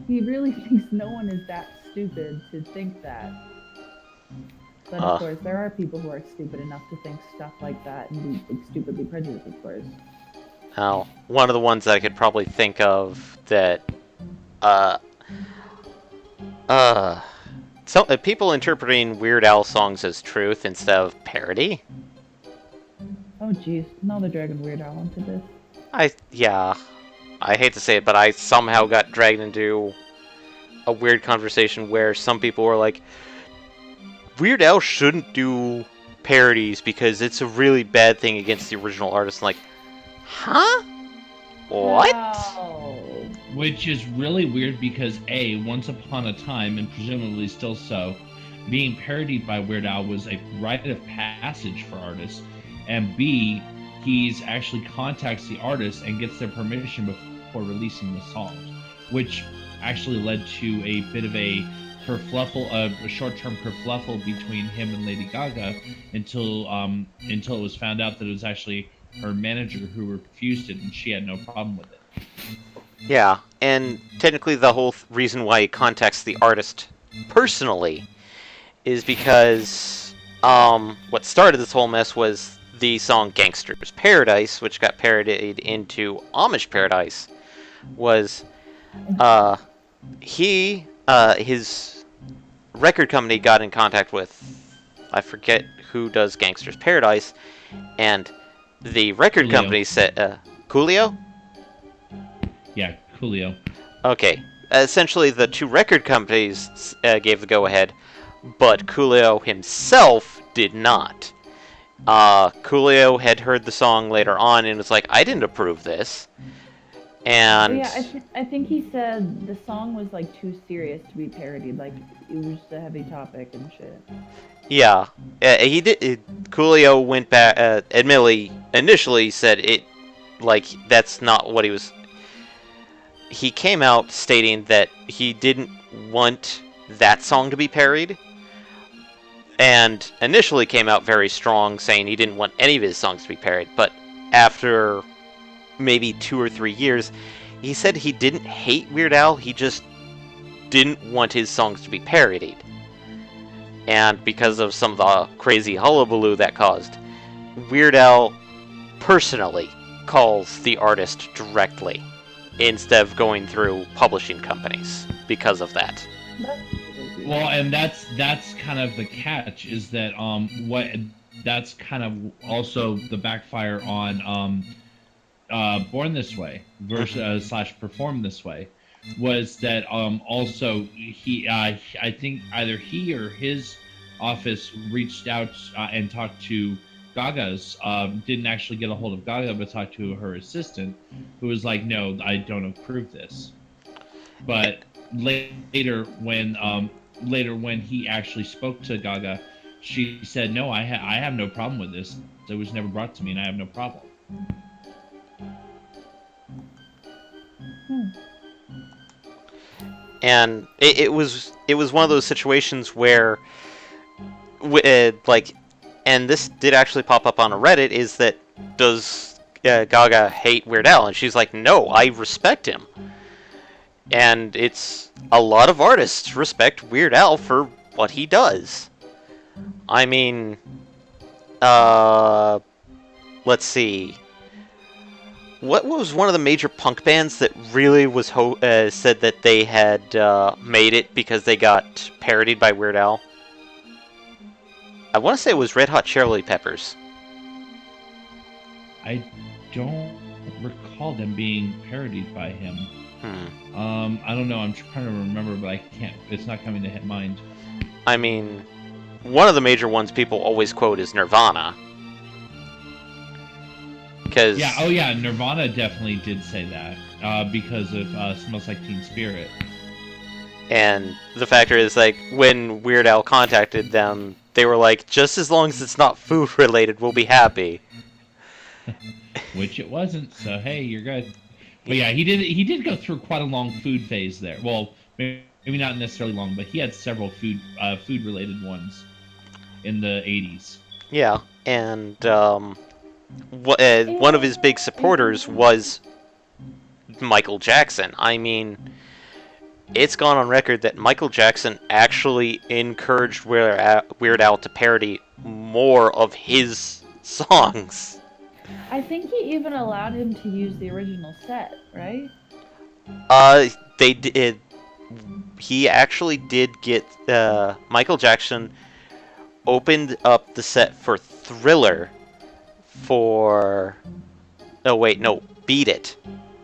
he really thinks no one is that stupid to think that. But of course, there are people who are stupid enough to think stuff like that and be like, stupidly prejudiced, of course. Now, one of the ones that I could probably think of that, people interpreting Weird Al songs as truth instead of parody. Oh jeez, now they're dragging Weird Al into this. Yeah, I hate to say it, but I somehow got dragged into a weird conversation where some people were like, Weird Al shouldn't do parodies because it's a really bad thing against the original artist. I'm like, huh? What? Wow. Which is really weird because A, once upon a time, and presumably still so, being parodied by Weird Al was a rite of passage for artists, and B, he's actually contacts the artist and gets their permission before releasing the songs, which actually led to a bit of a kerfluffle, a short-term kerfluffle between him and Lady Gaga until it was found out that it was actually her manager who refused it, and she had no problem with it. Yeah, and technically the whole reason why he contacts the artist personally is because what started this whole mess was the song Gangster's Paradise, which got parodied into Amish Paradise, was his record company got in contact with, I forget who does Gangster's Paradise, and the record Coolio. company said, Coolio? Yeah, Coolio. Okay. Essentially, the two record companies gave the go-ahead, but Coolio himself did not. Coolio had heard the song later on and was like, I didn't approve this. And... Yeah, I think he said the song was like too serious to be parodied. Like, it was just a heavy topic and shit. Yeah. He did... Coolio went back... admittedly, initially said it... Like, that's not what he was... He came out stating that he didn't want that song to be parodied, and initially came out very strong, saying he didn't want any of his songs to be parodied, but after maybe 2 or 3 years, he said he didn't hate Weird Al, he just didn't want his songs to be parodied. And because of some of the crazy hullabaloo that caused, Weird Al personally calls the artist directly, instead of going through publishing companies because of that. Well, and that's kind of the catch, is that that's kind of also the backfire on Born This Way versus / Perform This Way, was that also he I think either he or his office reached out and talked to Gaga's, didn't actually get a hold of Gaga, but talked to her assistant, who was like, no, I don't approve this. But later when he actually spoke to Gaga, she said, no, I have no problem with this. It was never brought to me, and I have no problem. And it was it was one of those situations where, like, and this did actually pop up on a Reddit, is that does Gaga hate Weird Al? And she's like, no, I respect him. And it's a lot of artists respect Weird Al for what he does. I mean, let's see. What was one of the major punk bands that really was said that they had made it because they got parodied by Weird Al? I want to say it was Red Hot Chili Peppers. I don't recall them being parodied by him. I don't know. I'm trying to remember, but I can't. It's not coming to mind. I mean, one of the major ones people always quote is Nirvana. Cause, yeah, oh yeah, Nirvana definitely did say that because of Smells Like Teen Spirit. And the factor is, like, when Weird Al contacted them, they were like, just as long as it's not food related, we'll be happy. Which it wasn't, so hey, you're good. But yeah, he did go through quite a long food phase there. Well, maybe not necessarily long, but he had several food related ones in the 80s. Yeah, and one of his big supporters was Michael Jackson. I mean, it's gone on record that Michael Jackson actually encouraged Weird Al to parody more of his songs. I think he even allowed him to use the original set, right? They did. He actually did get Michael Jackson opened up the set for Thriller for. Oh wait, no, Beat It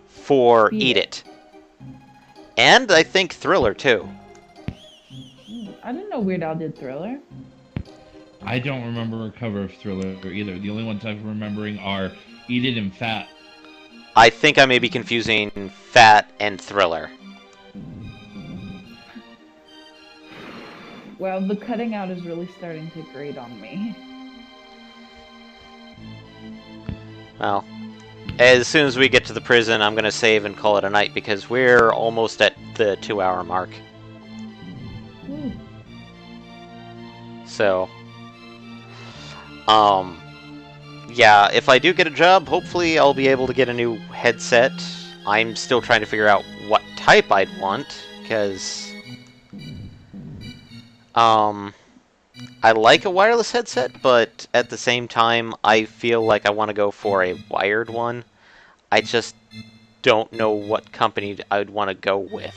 for Eat It, and I think Thriller too. I didn't know Weird Al did Thriller. I don't remember a cover of Thriller either. The only ones I'm remembering are Eat It and Fat. I think I may be confusing Fat and Thriller. Well, the cutting out is really starting to grate on me. Well, as soon as we get to the prison, I'm going to save and call it a night because we're almost at the 2-hour mark. Ooh. So, yeah, if I do get a job, hopefully I'll be able to get a new headset. I'm still trying to figure out what type I'd want, because, I like a wireless headset, but at the same time, I feel like I want to go for a wired one. I just don't know what company I would want to go with.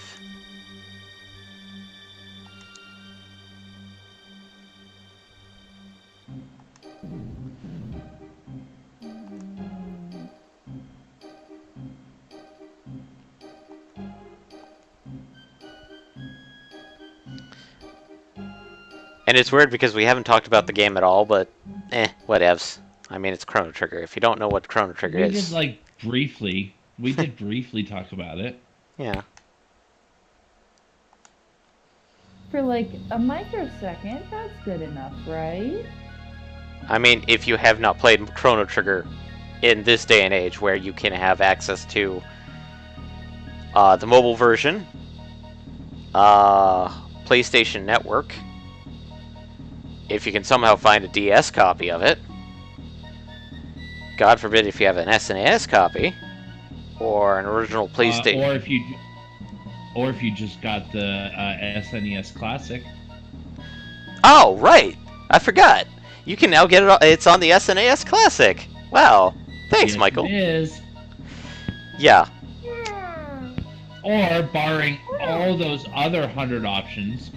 And it's weird because we haven't talked about the game at all, but whatevs. I mean, it's Chrono Trigger. If you don't know what Chrono Trigger is... We did, like, briefly. We did briefly talk about it. Yeah. For like a microsecond, that's good enough, right? I mean, if you have not played Chrono Trigger in this day and age where you can have access to the mobile version, PlayStation Network, if you can somehow find a DS copy of it, God forbid if you have an SNES copy, or an original PlayStation... or if you just got the SNES Classic. Oh, right! I forgot! You can now get it. It's on the SNES Classic. Wow! Thanks, Yes, Michael. It is. Yeah. Or barring all those other 100 options,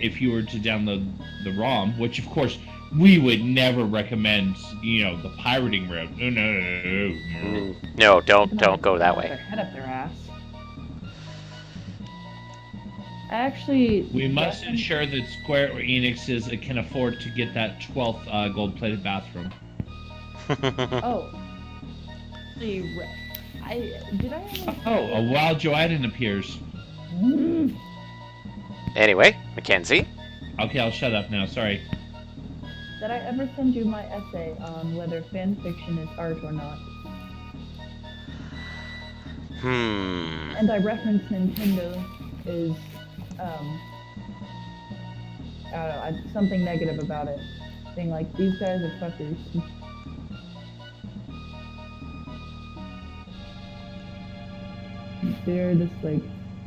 if you were to download the ROM, which of course we would never recommend. You know, the pirating route. No, don't go that way. Their head up their ass. Actually, We must ensure that Square Enix can afford to get that 12th gold-plated bathroom. Oh. Did I? Oh, a wild Joanne appears. Anyway, Mackenzie. Okay, I'll shut up now. Sorry. Did I ever send you my essay on whether fan fiction is art or not? And I referenced Nintendo is I don't know, something negative about it. Being like, these guys are fuckers. They're just like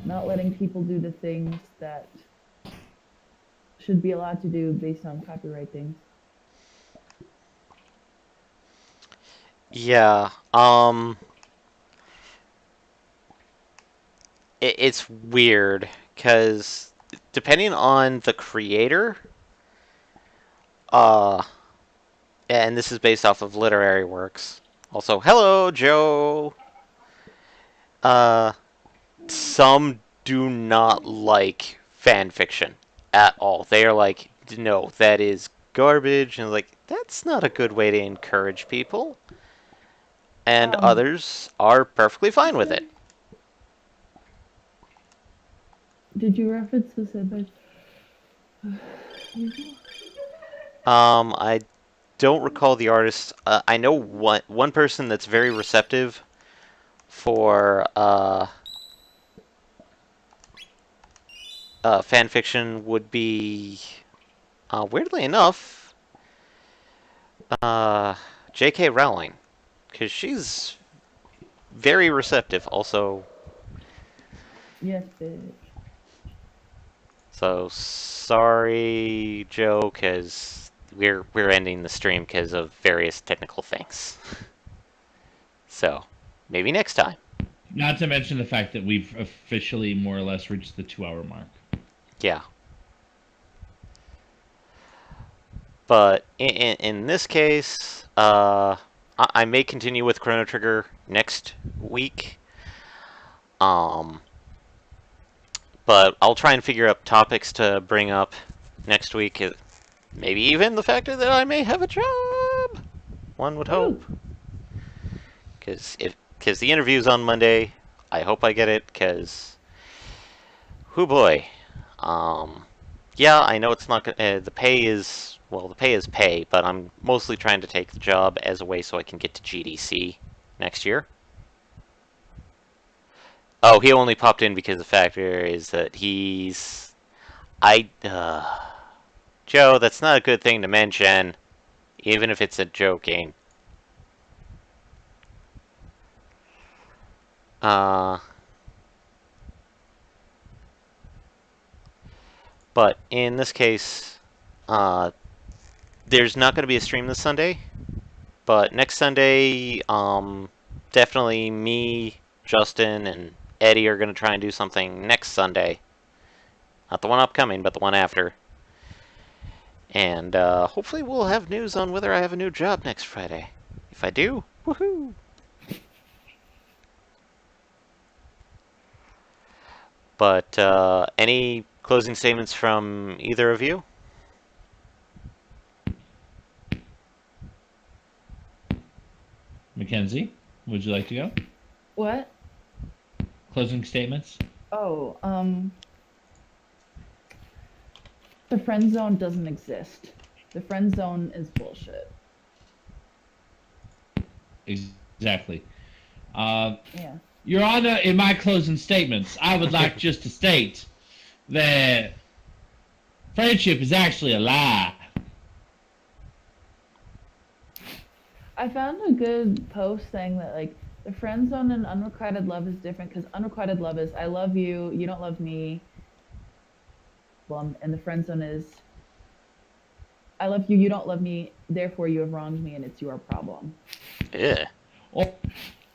not letting people do the things that should be allowed to do based on copyright things. Yeah. It's weird because depending on the creator, uh, and this is based off of literary works. Also, hello, Joe. Uh, some do not like fan fiction at all. They are like, no, that is garbage, and like that's not a good way to encourage people. And others are perfectly fine with it. Did you reference the Sentai? I don't recall the artist. I know one person that's very receptive for fan fiction would be, weirdly enough, J.K. Rowling, because she's very receptive. Also, Yes, bitch. so sorry, Joe, because we're ending the stream because of various technical things. So maybe next time. Not to mention the fact that we've officially more or less reached the 2-hour mark. Yeah. But in this case, I may continue with Chrono Trigger next week. But I'll try and figure out topics to bring up next week. Maybe even the fact that I may have a job. One would hope. Because the interview's on Monday. I hope I get it. Because, whoo boy. Yeah, I know it's not. The pay is pay, but I'm mostly trying to take the job as a way so I can get to GDC next year. Oh, he only popped in because the factor is that he's. Joe, that's not a good thing to mention, even if it's a joking. But in this case, there's not going to be a stream this Sunday. But next Sunday, definitely me, Justin, and Eddie are going to try and do something next Sunday. Not the one upcoming, but the one after. And hopefully we'll have news on whether I have a new job next Friday. If I do, woohoo! But any closing statements from either of you? Mackenzie, would you like to go? What? Closing statements? Oh, the friend zone doesn't exist. The friend zone is bullshit. Exactly. Yeah. Your Honor, in my closing statements, I would like just to state that friendship is actually a lie. I found a good post saying that like the friend zone and unrequited love is different because unrequited love is I love you, you don't love me, and the friend zone is I love you, you don't love me, therefore you have wronged me and it's your problem. Yeah. Well,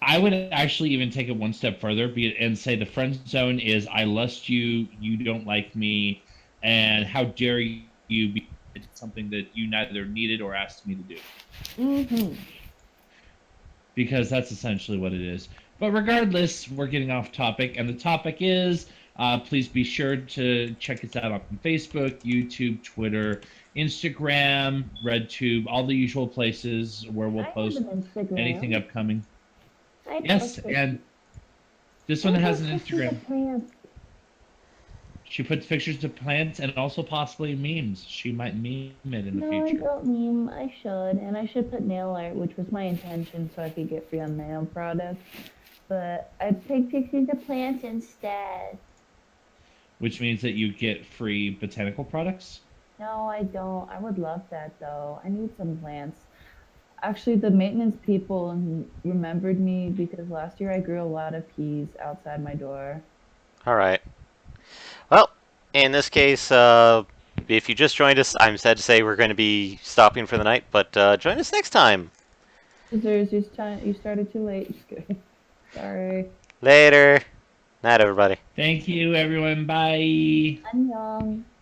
I would actually even take it one step further and say the friend zone is I lust you, you don't like me, and how dare you be something that you neither needed or asked me to do. Mm-hmm. Because that's essentially what it is. But regardless, we're getting off topic, and the topic is please be sure to check us out on Facebook, YouTube, Twitter, Instagram, RedTube, all the usual places where we'll post anything upcoming. Yes, and this one has an Instagram. She puts pictures of plants and also possibly memes. She might meme it in the future. No, I don't meme. I should. And I should put nail art, which was my intention, so I could get free on nail products. But I take pictures of plants instead. Which means that you get free botanical products? No, I don't. I would love that though. I need some plants. Actually, the maintenance people remembered me because last year I grew a lot of peas outside my door. All right. Well, in this case, if you just joined us, I'm sad to say we're going to be stopping for the night, but join us next time. Scissors, you started too late. Just kidding. Sorry. Later. Night, everybody. Thank you, everyone. Bye. 안녕.